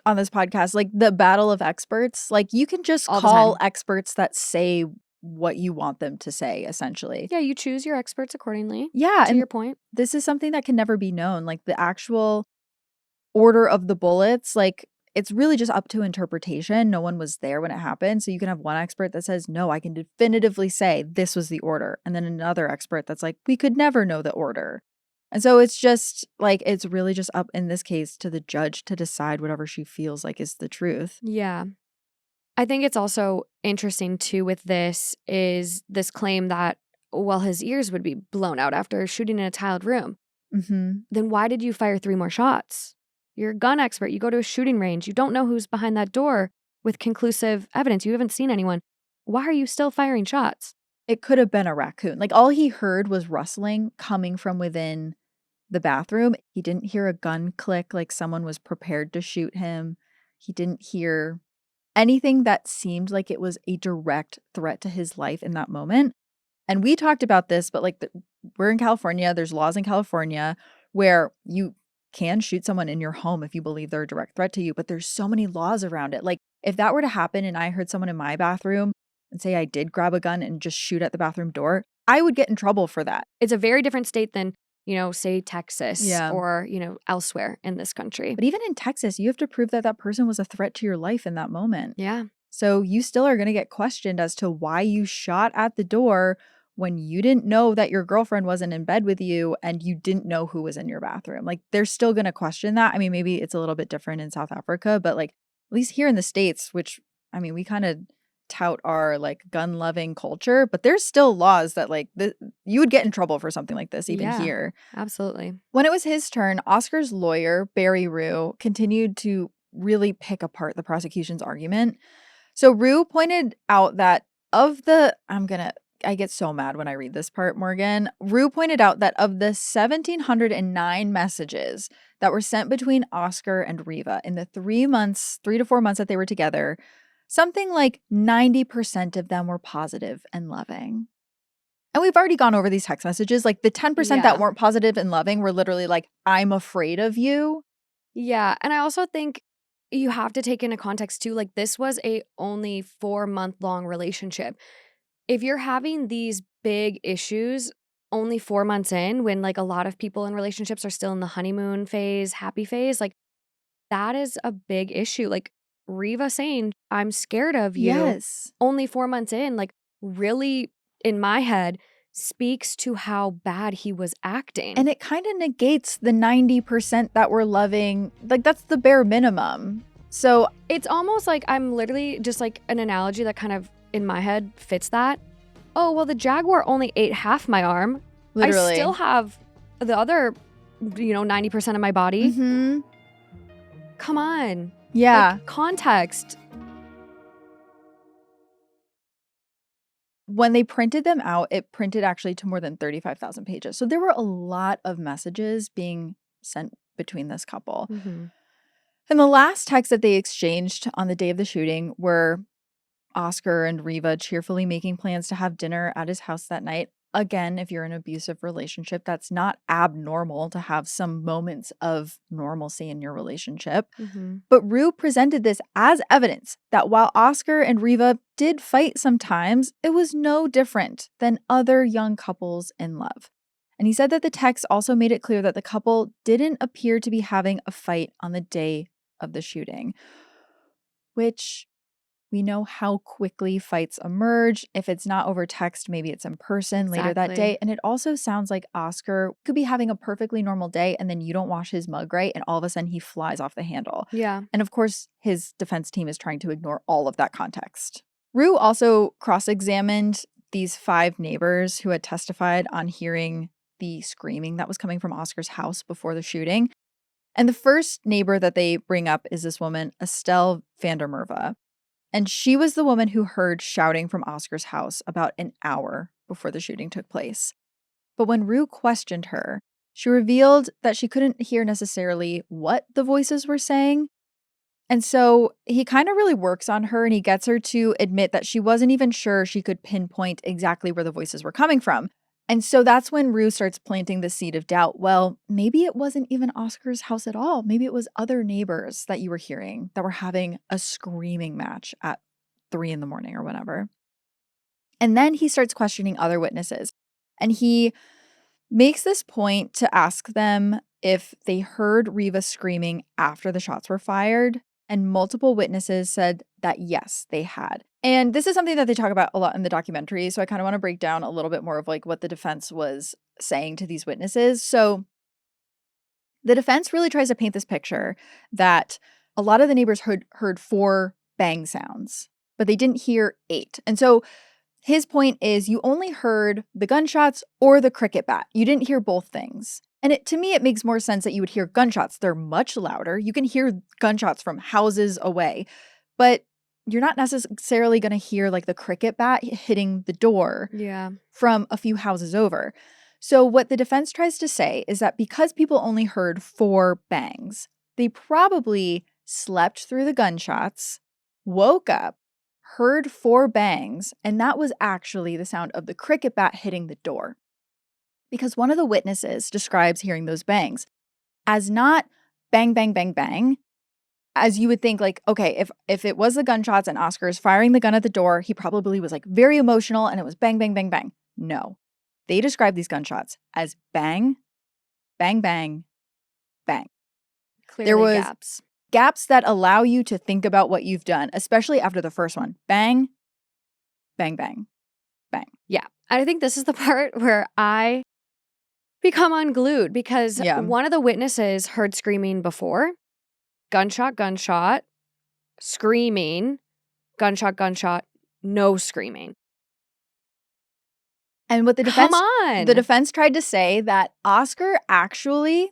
on this podcast, like the battle of experts. Like, you can just All the call time. experts that say what you want them to say, essentially. Yeah, you choose your experts accordingly. Yeah. To And your point. this is something that can never be known. Like, the actual order of the bullets, like, it's really just up to interpretation. No one was there when it happened. So you can have one expert that says, no, I can definitively say this was the order. And then another expert that's like, we could never know the order. And so it's just like, it's really just up in this case to the judge to decide whatever she feels like is the truth. Yeah. I think it's also interesting too with this is this claim that, well, his ears would be blown out after shooting in a tiled room. Mm-hmm. Then why did you fire 3 more shots? You're a gun expert. You go to a shooting range. You don't know who's behind that door with conclusive evidence. You haven't seen anyone. Why are you still firing shots? It could have been a raccoon. Like, all he heard was rustling coming from within the bathroom. He didn't hear a gun click like someone was prepared to shoot him. He didn't hear anything that seemed like it was a direct threat to his life in that moment. And we talked about this, but like we're in California. There's laws in California where you can shoot someone in your home if you believe they're a direct threat to you. But there's so many laws around it. Like, if that were to happen and I heard someone in my bathroom and say I did grab a gun and just shoot at the bathroom door, I would get in trouble for that. It's a very different state than, say Texas Yeah. or, elsewhere in this country. But even in Texas, you have to prove that that person was a threat to your life in that moment. Yeah. So you still are going to get questioned as to why you shot at the door when you didn't know that your girlfriend wasn't in bed with you and you didn't know who was in your bathroom. Like, they're still going to question that. I mean, maybe it's a little bit different in South Africa, but like, at least here in the States, which, I mean, we kind of tout our like gun loving culture, but there's still laws that like you would get in trouble for something like this even here. Absolutely. When it was his turn, Oscar's lawyer, Barry Rue, continued to really pick apart the prosecution's argument. So Rue pointed out that I get so mad when I read this part, Morgan. Rue pointed out that of the 1,709 messages that were sent between Oscar and Reeva in the 3 to 4 months that they were together, something like 90% of them were positive and loving. And we've already gone over these text messages. Like, the 10% that weren't positive and loving were literally like, I'm afraid of you. Yeah. And I also think you have to take into context too, like, this was a only 4-month-long relationship. If you're having these big issues only 4 months in, when like a lot of people in relationships are still in the honeymoon phase, happy phase, like, that is a big issue. Like, Reeva saying, I'm scared of you, Yes. only 4 months in, like, really, in my head, speaks to how bad he was acting. And it kind of negates the 90% that were loving. Like, that's the bare minimum. So it's almost like I'm literally just like an analogy that kind of in my head fits that. Oh, well, the Jaguar only ate half my arm. literally. I still have the other, 90% of my body. Mm-hmm. Come on. Yeah. Like, context. When they printed them out, it printed actually to more than 35,000 pages. So there were a lot of messages being sent between this couple. Mm-hmm. And the last text that they exchanged on the day of the shooting were Oscar and Reeva cheerfully making plans to have dinner at his house that night. Again, if you're in an abusive relationship, that's not abnormal to have some moments of normalcy in your relationship. Mm-hmm. But Rue presented this as evidence that while Oscar and Reeva did fight sometimes, it was no different than other young couples in love. And he said that the text also made it clear that the couple didn't appear to be having a fight on the day of the shooting, which We know how quickly fights emerge. If it's not over text, maybe it's in person later that day. And it also sounds like Oscar could be having a perfectly normal day and then you don't wash his mug right and all of a sudden he flies off the handle. Yeah. And of course, his defense team is trying to ignore all of that context. Rue also cross-examined these 5 neighbors who had testified on hearing the screaming that was coming from Oscar's house before the shooting. And the first neighbor that they bring up is this woman, Estelle Vandermerve. And she was the woman who heard shouting from Oscar's house about an hour before the shooting took place. But when Rue questioned her, she revealed that she couldn't hear necessarily what the voices were saying. And so he kind of really works on her and he gets her to admit that she wasn't even sure she could pinpoint exactly where the voices were coming from. And so that's when Rue starts planting the seed of doubt. Well, maybe it wasn't even Oscar's house at all. Maybe it was other neighbors that you were hearing that were having a screaming match at 3 a.m. or whatever. And then he starts questioning other witnesses. And he makes this point to ask them if they heard Reeva screaming after the shots were fired. And multiple witnesses said that yes, they had. And this is something that they talk about a lot in the documentary. So I kind of want to break down a little bit more of like what the defense was saying to these witnesses. So the defense really tries to paint this picture that a lot of the neighbors heard 4 bang sounds, but they didn't hear 8. And so his point is you only heard the gunshots or the cricket bat. You didn't hear both things. And to me, it makes more sense that you would hear gunshots. They're much louder. You can hear gunshots from houses away, but you're not necessarily going to hear like the cricket bat hitting the door from a few houses over. So what the defense tries to say is that because people only heard 4 bangs, they probably slept through the gunshots, woke up, heard 4 bangs, and that was actually the sound of the cricket bat hitting the door. Because one of the witnesses describes hearing those bangs as not bang, bang, bang, bang, as you would think like, okay, if it was the gunshots and Oscar is firing the gun at the door, he probably was like very emotional and it was bang, bang, bang, bang. No. They describe these gunshots as bang, bang, bang, bang. Clearly there was gaps that allow you to think about what you've done, especially after the first one. Bang, bang, bang, bang. Yeah. I think this is the part where I become unglued because one of the witnesses heard screaming before. Gunshot, gunshot, screaming, gunshot, gunshot, no screaming. And what the defense tried to say that Oscar actually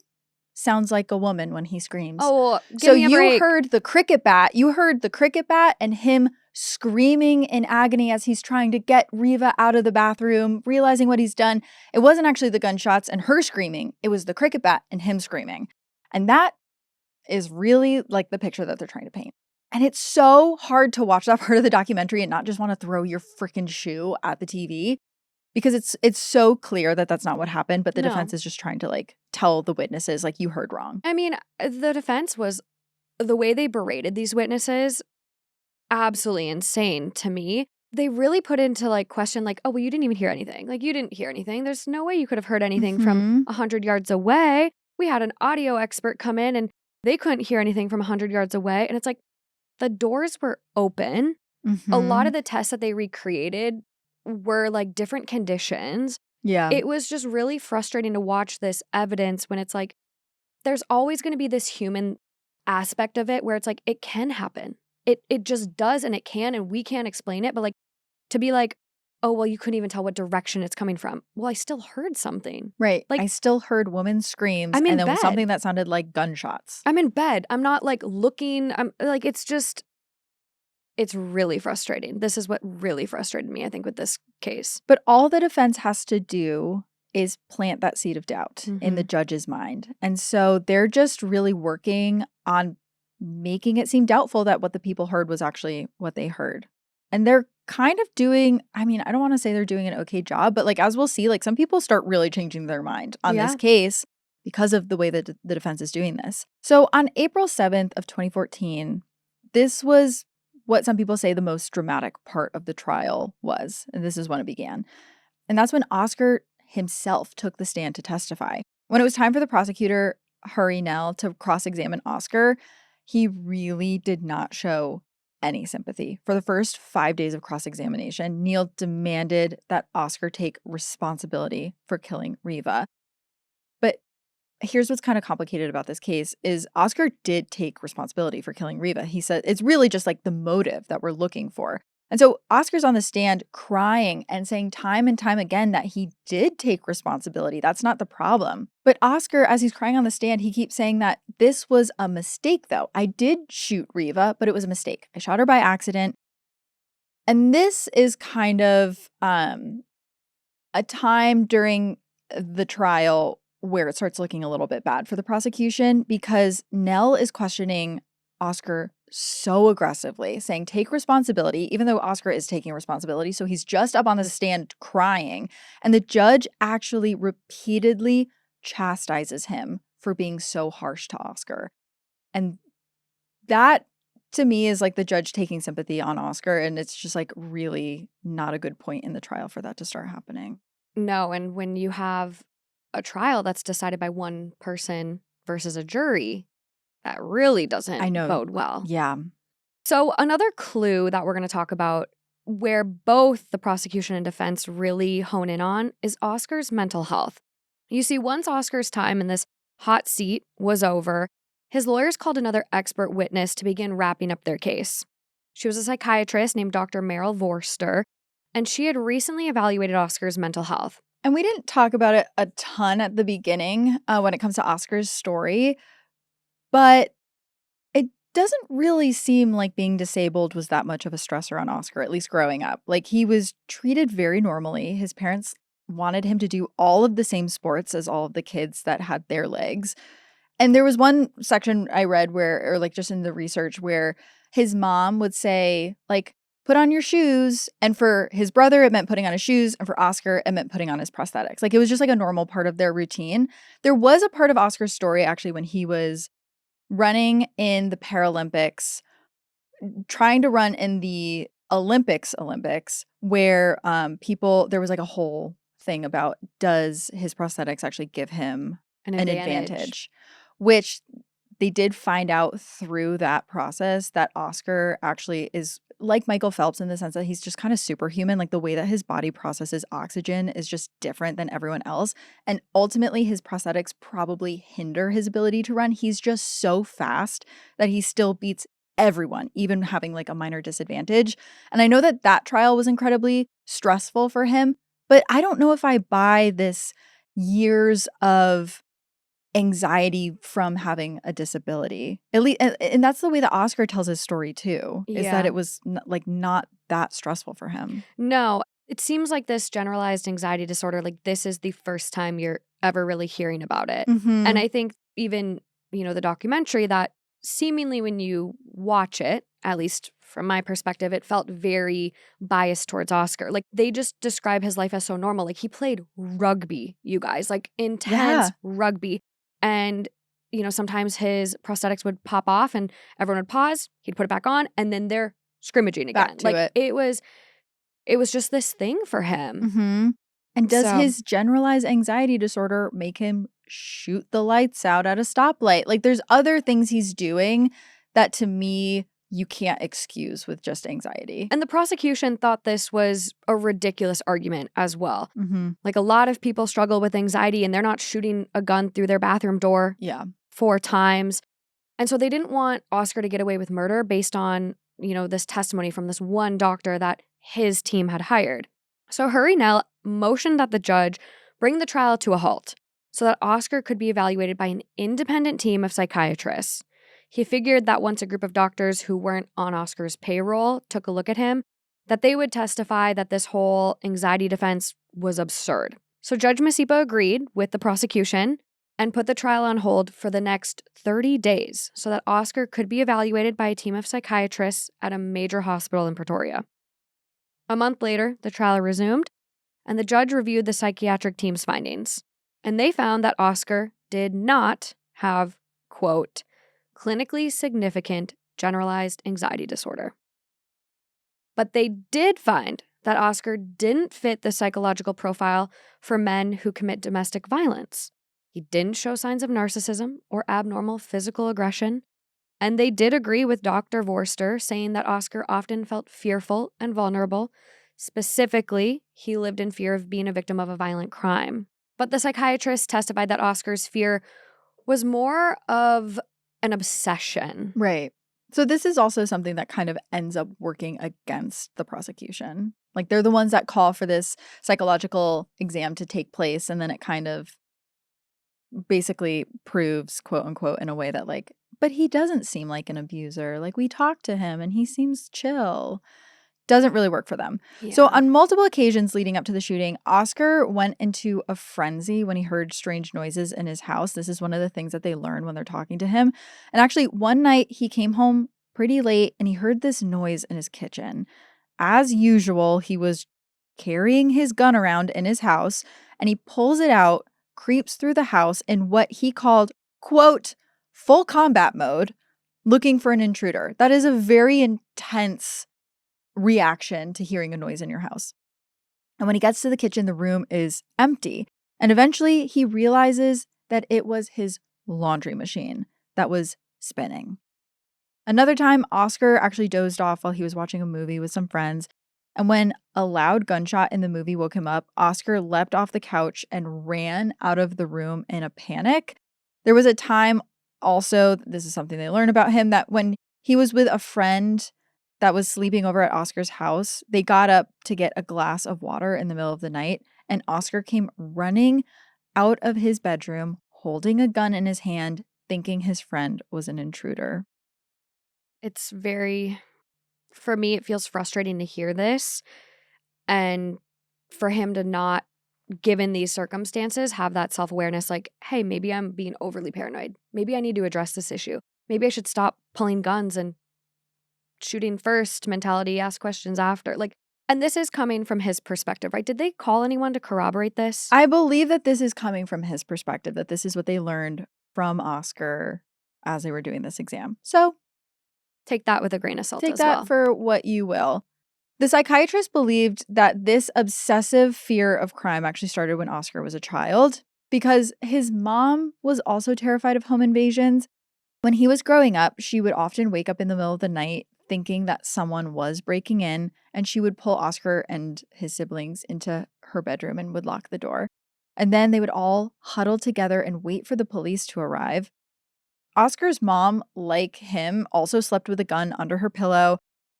sounds like a woman when he screams. Oh, so you heard the cricket bat. You heard the cricket bat and him screaming in agony as he's trying to get Reeva out of the bathroom, realizing what he's done. It wasn't actually the gunshots and her screaming. It was the cricket bat and him screaming. And that is really like the picture that they're trying to paint. And it's so hard to watch that part of the documentary and not just want to throw your freaking shoe at the TV because it's so clear that that's not what happened. But the defense is just trying to like tell the witnesses like you heard wrong. I mean, the defense was the way they berated these witnesses, absolutely insane to me. They really put into like question like, oh, well, you didn't even hear anything. Like you didn't hear anything. There's no way you could have heard anything from 100 yards away. We had an audio expert come in and they couldn't hear anything from 100 yards away. And it's like the doors were open. A lot of the tests that they recreated were like different conditions. Yeah. It was just really frustrating to watch this evidence when it's like there's always going to be this human aspect of it where it's like it can happen. It just does and it can and we can't explain it. But like to be like, oh, well, you couldn't even tell what direction it's coming from. Well, I still heard something. Right. Like I still heard women's screams and then something that sounded like gunshots. I'm in bed. I'm not like looking. I'm like, it's really frustrating. This is what really frustrated me, I think, with this case. But all the defense has to do is plant that seed of doubt in the judge's mind. And so they're just really working on making it seem doubtful that what the people heard was actually what they heard. And they're kind of doing, I mean, I don't want to say they're doing an okay job, but like as we'll see, like some people start really changing their mind on this case because of the way that the defense is doing this. So on April 7th of 2014, this was what some people say the most dramatic part of the trial was. And this is when it began. And that's when Oscar himself took the stand to testify. When it was time for the prosecutor, Harry Nell, to cross-examine Oscar, he really did not show any sympathy. For the first 5 days of cross-examination, Neil demanded that Oscar take responsibility for killing Reeva. But here's what's kind of complicated about this case is Oscar did take responsibility for killing Reeva. He said it's really just like the motive that we're looking for. And so Oscar's on the stand crying and saying time and time again that he did take responsibility. That's not the problem. But Oscar, as he's crying on the stand, he keeps saying that this was a mistake, though. I did shoot Reeva, but it was a mistake. I shot her by accident. And this is kind of a time during the trial where it starts looking a little bit bad for the prosecution because Nell is questioning Oscar so aggressively, saying, take responsibility, even though Oscar is taking responsibility. So he's just up on the stand crying. And the judge actually repeatedly chastises him for being so harsh to Oscar. And that, to me, is like the judge taking sympathy on Oscar. And it's just like really not a good point in the trial for that to start happening. No, and when you have a trial that's decided by one person versus a jury, that really doesn't bode well. Yeah. So another clue that we're going to talk about where both the prosecution and defense really hone in on is Oscar's mental health. You see, once Oscar's time in this hot seat was over, his lawyers called another expert witness to begin wrapping up their case. She was a psychiatrist named Dr. Meryl Vorster, and she had recently evaluated Oscar's mental health. And we didn't talk about it a ton at the beginning when it comes to Oscar's story, but it doesn't really seem like being disabled was that much of a stressor on Oscar, at least growing up. Like, he was treated very normally. His parents wanted him to do all of the same sports as all of the kids that had their legs. And there was one section I read where, or like just in the research, where his mom would say, like, put on your shoes. And for his brother, it meant putting on his shoes. And for Oscar, it meant putting on his prosthetics. Like, it was just like a normal part of their routine. There was a part of Oscar's story, actually, when he was running in the Paralympics, trying to run in the Olympics, where there was like a whole thing about, does his prosthetics actually give him an advantage? Which they did find out through that process that Oscar actually is like Michael Phelps in the sense that he's just kind of superhuman. Like, the way that his body processes oxygen is just different than everyone else. And ultimately, his prosthetics probably hinder his ability to run. He's just so fast that he still beats everyone, even having like a minor disadvantage. And I know that that trial was incredibly stressful for him, but I don't know if I buy this years of anxiety from having a disability. At least, and that's the way that Oscar tells his story too, is that it was not that stressful for him. No, it seems like this generalized anxiety disorder, like, this is the first time you're ever really hearing about it. Mm-hmm. And I think even, the documentary, that seemingly when you watch it, at least from my perspective, it felt very biased towards Oscar. Like, they just describe his life as so normal. Like, he played rugby, you guys, like intense rugby. And, sometimes his prosthetics would pop off and everyone would pause, he'd put it back on, and then they're scrimmaging again. It was just this thing for him. Mm-hmm. And does his generalized anxiety disorder make him shoot the lights out at a stoplight? Like, there's other things he's doing that, to me, you can't excuse with just anxiety. And the prosecution thought this was a ridiculous argument as well. Mm-hmm. Like, a lot of people struggle with anxiety and they're not shooting a gun through their bathroom door 4 times. And so they didn't want Oscar to get away with murder based on, this testimony from this one doctor that his team had hired. So Hurry Nell motioned that the judge bring the trial to a halt so that Oscar could be evaluated by an independent team of psychiatrists. He figured that once a group of doctors who weren't on Oscar's payroll took a look at him, that they would testify that this whole anxiety defense was absurd. So Judge Masipa agreed with the prosecution and put the trial on hold for the next 30 days so that Oscar could be evaluated by a team of psychiatrists at a major hospital in Pretoria. A month later, the trial resumed, and the judge reviewed the psychiatric team's findings. And they found that Oscar did not have, quote, clinically significant generalized anxiety disorder. But they did find that Oscar didn't fit the psychological profile for men who commit domestic violence. He didn't show signs of narcissism or abnormal physical aggression, And they did agree with Dr. Vorster, saying that Oscar often felt fearful and vulnerable. Specifically, he lived in fear of being a victim of a violent crime. But the psychiatrist testified that Oscar's fear was more of an obsession. Right. So this is also something that kind of ends up working against the prosecution. Like, they're the ones that call for this psychological exam to take place, and then it kind of basically proves, quote unquote, in a way that, like, but he doesn't seem like an abuser. Like, we talked to him and he seems chill. Doesn't really work for them. Yeah. So on multiple occasions leading up to the shooting, Oscar went into a frenzy when he heard strange noises in his house. This is one of the things that they learn when they're talking to him. And actually, one night he came home pretty late and he heard this noise in his kitchen. As usual, he was carrying his gun around in his house, and he pulls it out, creeps through the house in what he called, quote, full combat mode, looking for an intruder. That is a very intense reaction to hearing a noise in your house. And when he gets to the kitchen, the room is empty. And eventually he realizes that it was his laundry machine that was spinning. Another time, Oscar actually dozed off while he was watching a movie with some friends. And when a loud gunshot in the movie woke him up, Oscar leapt off the couch and ran out of the room in a panic. There was a time also, this is something they learn about him, that when he was with a friend that was sleeping over at Oscar's house, they got up to get a glass of water in the middle of the night, and Oscar came running out of his bedroom, holding a gun in his hand, thinking his friend was an intruder. It's very, for me, it feels frustrating to hear this. And for him to not, given these circumstances, have that self-awareness like, hey, maybe I'm being overly paranoid. Maybe I need to address this issue. Maybe I should stop pulling guns and shooting first mentality, ask questions after. Like, and this is coming from his perspective, right? Did they call anyone to corroborate this? I believe that this is coming from his perspective, that this is what they learned from Oscar as they were doing this exam. So take that with a grain of salt take as that well. for what you will. The psychiatrist believed that this obsessive fear of crime actually started when Oscar was a child because his mom was also terrified of home invasions. When he was growing up, she would often wake up in the middle of the night thinking that someone was breaking in, and she would pull Oscar and his siblings into her bedroom and would lock the door. And then they would all huddle together and wait for the police to arrive. Oscar's mom, like him, also slept with a gun under her pillow,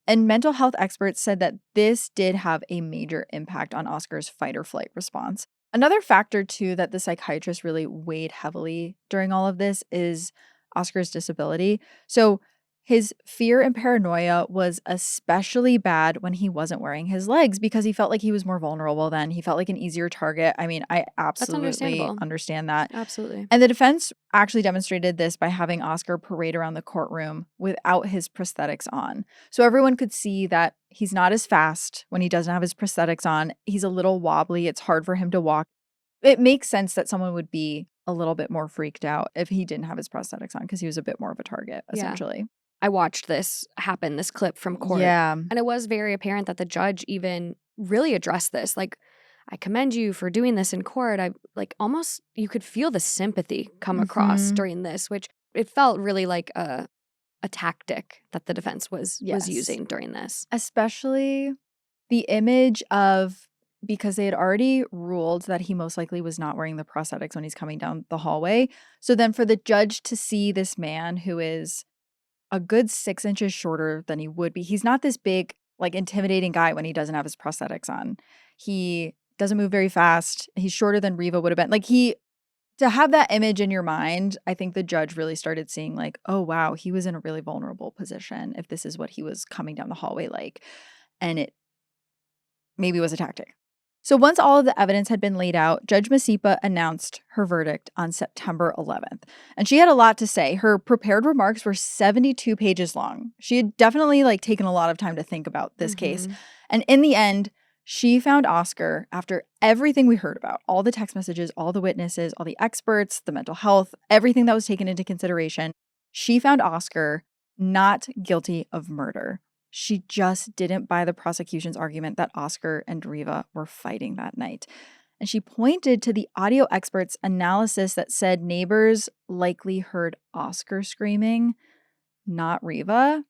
and mental health experts said that this did have a major impact on Oscar's fight or flight response. Another factor, too, that the psychiatrist really weighed heavily during all of this is Oscar's disability. So his fear and paranoia was especially bad when he wasn't wearing his legs because he felt like he was more vulnerable then. He felt like an easier target. I mean, I absolutely understand that. Absolutely. And the defense actually demonstrated this by having Oscar parade around the courtroom without his prosthetics on. So everyone could see that he's not as fast when he doesn't have his prosthetics on. He's a little wobbly. It's hard for him to walk. It makes sense that someone would be a little bit more freaked out if he didn't have his prosthetics on because he was a bit more of a target, essentially. Yeah. I watched this happen, this clip from court. Yeah. And it was very apparent that the judge even really addressed this. Like, I commend you for doing this in court. I like almost, you could feel the sympathy come across during this, which it felt really like a tactic that the defense was using during this. Especially the image of, because they had already ruled that he most likely was not wearing the prosthetics when he's coming down the hallway. So then for the judge to see this man who is a good 6 inches shorter than he would be. He's not this big, like, intimidating guy when he doesn't have his prosthetics on. He doesn't move very fast. He's shorter than Reeva would have been. Like, to have that image in your mind, I think the judge really started seeing like, oh, wow, he was in a really vulnerable position if this is what he was coming down the hallway like. And it maybe was a tactic. So once all of the evidence had been laid out, Judge Masipa announced her verdict on September 11th. And she had a lot to say. Her prepared remarks were 72 pages long. She had definitely taken a lot of time to think about this case. And in the end, she found Oscar, after everything we heard about, all the text messages, all the witnesses, all the experts, the mental health, everything that was taken into consideration, she found Oscar not guilty of murder. She just didn't buy the prosecution's argument that Oscar and Reeva were fighting that night. And she pointed to the audio experts' analysis that said neighbors likely heard Oscar screaming not Reeva.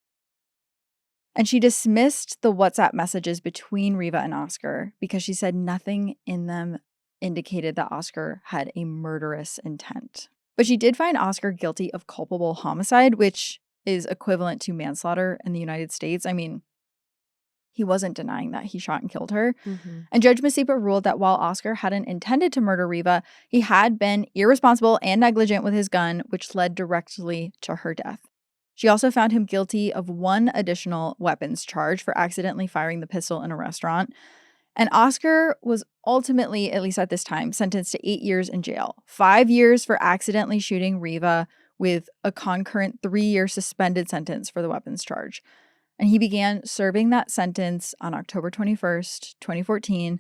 And she dismissed the WhatsApp messages between Reeva and Oscar because she said nothing in them indicated that Oscar had a murderous intent. But she did find Oscar guilty of culpable homicide, which is equivalent to manslaughter in the United States. I mean, he wasn't denying that he shot and killed her. Mm-hmm. And Judge Masipa ruled that while Oscar hadn't intended to murder Reeva, he had been irresponsible and negligent with his gun, which led directly to her death. She also found him guilty of one additional weapons charge for accidentally firing the pistol in a restaurant. And Oscar was ultimately, at least at this time, sentenced to 8 years in jail. 5 years for accidentally shooting Reeva, with a concurrent 3-year suspended sentence for the weapons charge. And he began serving that sentence on October 21st, 2014.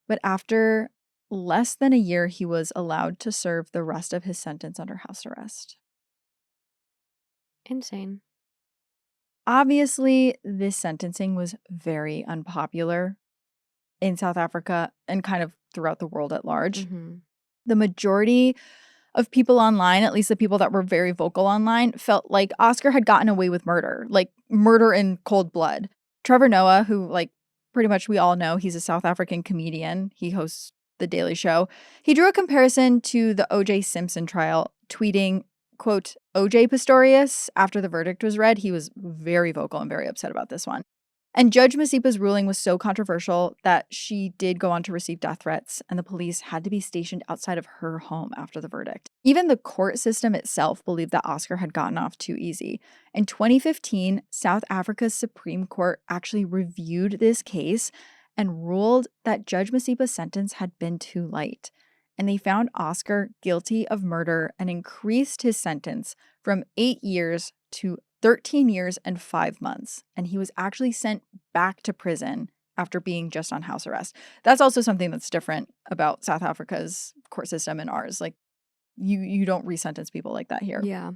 But after less than a year, he was allowed to serve the rest of his sentence under house arrest. Insane. Obviously, this sentencing was very unpopular in South Africa and kind of throughout the world at large. Mm-hmm. The majority of people online, at least the people that were very vocal online, felt like Oscar had gotten away with murder, like murder in cold blood. Trevor Noah, who like pretty much we all know, he's a South African comedian. He hosts The Daily Show. He drew a comparison to the O.J. Simpson trial, tweeting, quote, O.J. Pistorius, after the verdict was read. He was very vocal and very upset about this one. And Judge Masipa's ruling was so controversial that she did go on to receive death threats, and the police had to be stationed outside of her home after the verdict. Even the court system itself believed that Oscar had gotten off too easy. In 2015, South Africa's Supreme Court actually reviewed this case and ruled that Judge Masipa's sentence had been too light. And they found Oscar guilty of murder and increased his sentence from 8 years to 13 years and 5 months. And he was actually sent back to prison after being just on house arrest. That's also something that's different about South Africa's court system and ours. Like, you don't resentence people like that here. Yeah.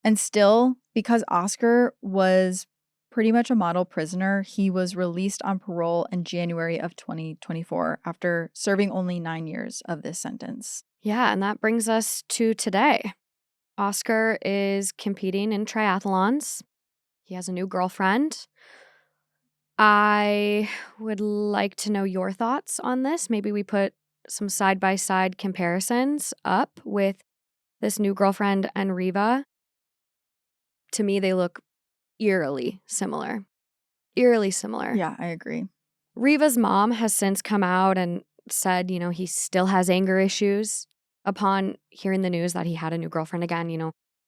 And still, because Oscar was pretty much a model prisoner, he was released on parole in January of 2024 after serving only 9 years of this sentence. Yeah, and that brings us to today. Oscar is competing in triathlons. He has a new girlfriend. I would like to know your thoughts on this. Maybe we put some side-by-side comparisons up with this new girlfriend and Reeva. To me, they look eerily similar. Eerily similar. Yeah, I agree. Reeva's mom has since come out and said, he still has anger issues. Upon hearing the news that he had a new girlfriend again,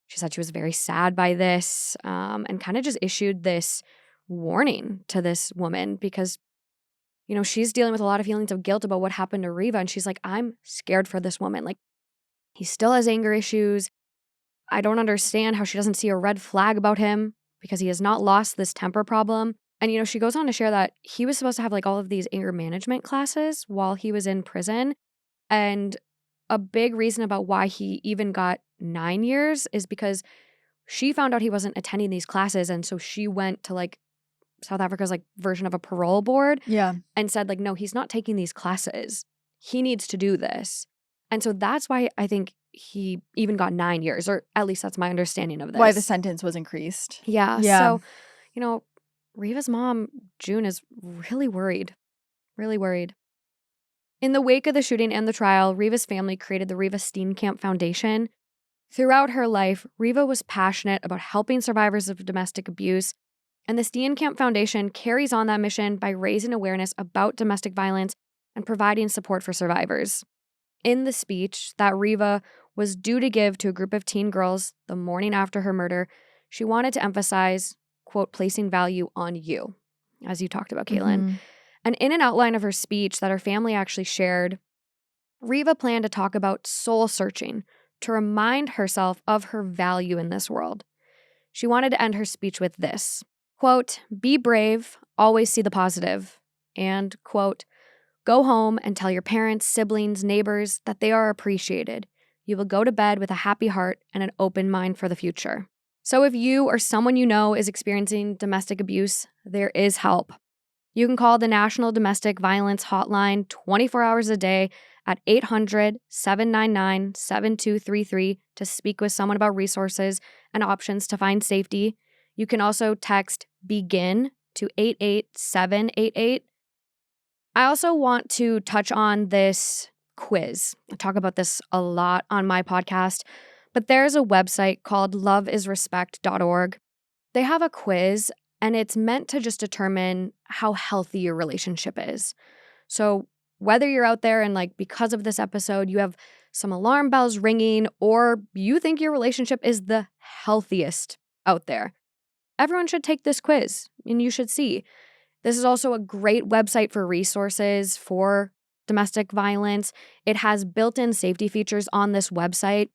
she said she was very sad by this, and kind of just issued this warning to this woman because, she's dealing with a lot of feelings of guilt about what happened to Reeva. And she's like, I'm scared for this woman. Like, he still has anger issues. I don't understand how she doesn't see a red flag about him because he has not lost this temper problem. And, she goes on to share that he was supposed to have like all of these anger management classes while he was in prison. And a big reason about why he even got 9 years is because she found out he wasn't attending these classes. And so she went to like South Africa's like version of a parole board. Yeah. And said like, no, he's not taking these classes. He needs to do this. And so that's why I think he even got 9 years, or at least that's my understanding of this. Why the sentence was increased. Yeah. Yeah. So, Reeva's mom, June, is really worried. Really worried. In the wake of the shooting and the trial, Reeva's family created the Reeva Steenkamp Foundation. Throughout her life, Reeva was passionate about helping survivors of domestic abuse, and the Steenkamp Foundation carries on that mission by raising awareness about domestic violence and providing support for survivors. In the speech that Reeva was due to give to a group of teen girls the morning after her murder, she wanted to emphasize, quote, placing value on you, as you talked about, Kaelyn. Mm-hmm. And in an outline of her speech that her family actually shared, Reeva planned to talk about soul searching to remind herself of her value in this world. She wanted to end her speech with this, quote, be brave, always see the positive, and, quote, go home and tell your parents, siblings, neighbors that they are appreciated. You will go to bed with a happy heart and an open mind for the future. So if you or someone you know is experiencing domestic abuse, there is help. You can call the National Domestic Violence Hotline 24 hours a day at 800-799-7233 to speak with someone about resources and options to find safety. You can also text BEGIN to 88788. I also want to touch on this quiz. I talk about this a lot on my podcast, but there's a website called loveisrespect.org. They have a quiz, and it's meant to just determine how healthy your relationship is. So whether you're out there and like because of this episode, you have some alarm bells ringing, or you think your relationship is the healthiest out there, everyone should take this quiz and you should see. This is also a great website for resources for domestic violence. It has built-in safety features on this website.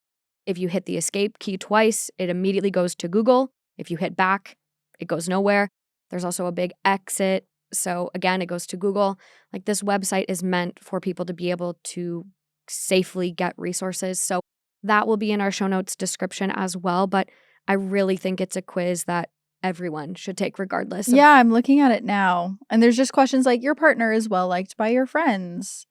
If you hit the escape key twice, it immediately goes to Google. If you hit back, it goes nowhere. There's also a big exit. So again, it goes to Google. Like, this website is meant for people to be able to safely get resources. So that will be in our show notes description as well. But I really think it's a quiz that everyone should take regardless. Yeah, I'm looking at it now. And there's just questions like, your partner is well liked by your friends.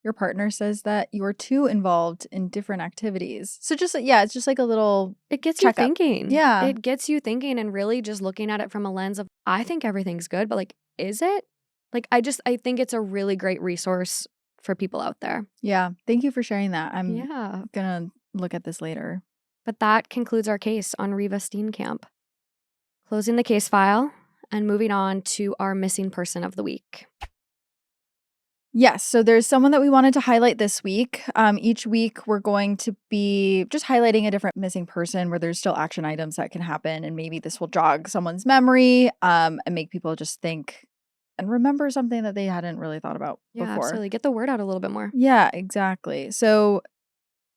Your partner says that you're too involved in different activities. So just, yeah, it's just like a little It gets checkup. you thinking. Yeah. It gets you thinking and really just looking at it from a lens of, I think everything's good, but like, is it? Like, I think it's a really great resource for people out there. Yeah. Thank you for sharing that. I'm Yeah. going to look at this later. But that concludes our case on Reeva Steenkamp. Closing the case file and moving on to our missing person of the week. Yes, so there's someone that we wanted to highlight this week. Each week, we're going to be just highlighting a different missing person where there's still action items that can happen, and maybe this will jog someone's memory and make people just think and remember something that they hadn't really thought about before. Absolutely. Get the word out a little bit more. Yeah, exactly. So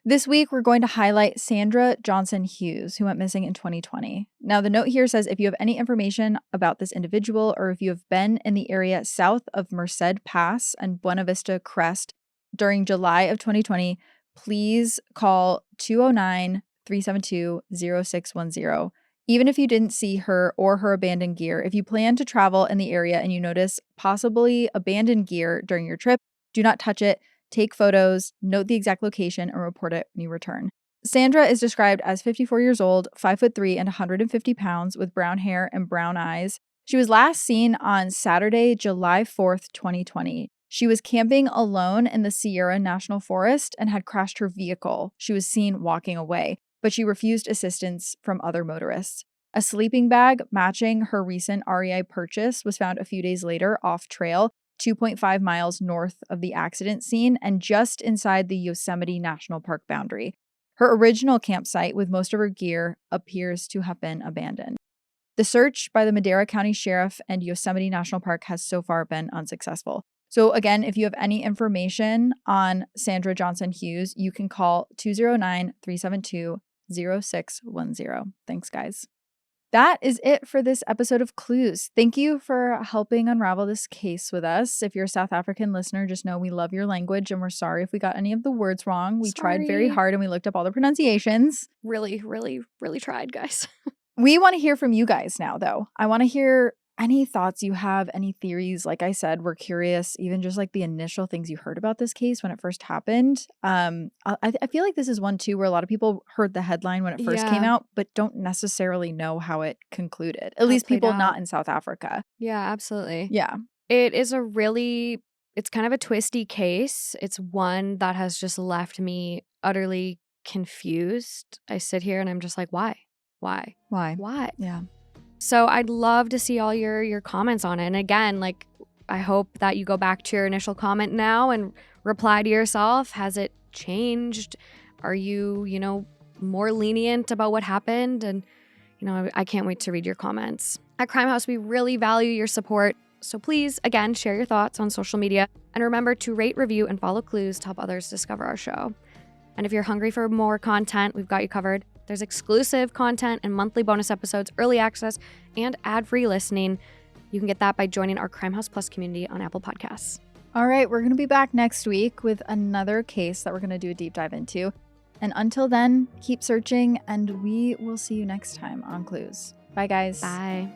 this week, we're going to highlight Sandra Johnsen-Hughes, who went missing in 2020. Now, the note here says if you have any information about this individual, or if you have been in the area south of Merced Pass and Buena Vista Crest during July of 2020, please call 209-372-0610. Even if you didn't see her or her abandoned gear, if you plan to travel in the area and you notice possibly abandoned gear during your trip, do not touch it. Take photos, note the exact location, and report it when you return. Sandra is described as 54 years old, 5'3" and 150 pounds, with brown hair and brown eyes. She was last seen on Saturday, July 4th, 2020. She was camping alone in the Sierra National Forest and had crashed her vehicle. She was seen walking away, but she refused assistance from other motorists. A sleeping bag matching her recent REI purchase was found a few days later off trail, 2.5 miles north of the accident scene and just inside the Yosemite National Park boundary. Her original campsite with most of her gear appears to have been abandoned. The search by the Madera County Sheriff and Yosemite National Park has so far been unsuccessful. So again, if you have any information on Sandra Johnsen-Hughes, you can call 209-372-0610. Thanks, guys. That is it for this episode of Clues. Thank you for helping unravel this case with us. If you're a South African listener, just know we love your language and we're sorry if we got any of the words wrong. We tried very hard and we looked up all the pronunciations. Really, really, really tried, guys. We want to hear from you guys now, though. I want to hear any thoughts you have, any theories. Like I said, we're curious, even just like the initial things you heard about this case when it first happened. I feel like this is one too where a lot of people heard the headline when it first came out, but don't necessarily know how it concluded. At least people not in South Africa. Yeah, absolutely. Yeah. It is it's kind of a twisty case. It's one that has just left me utterly confused. I sit here and I'm just like, why? Yeah. So I'd love to see all your comments on it. And again, like, I hope that you go back to your initial comment now and reply to yourself. Has it changed? Are you, more lenient about what happened? And, I can't wait to read your comments. At Crime House, we really value your support. So please, again, share your thoughts on social media. And remember to rate, review, and follow Clues to help others discover our show. And if you're hungry for more content, we've got you covered. There's exclusive content and monthly bonus episodes, early access, and ad-free listening. You can get that by joining our Crime House Plus community on Apple Podcasts. All right, we're going to be back next week with another case that we're going to do a deep dive into. And until then, keep searching, and we will see you next time on Clues. Bye, guys. Bye.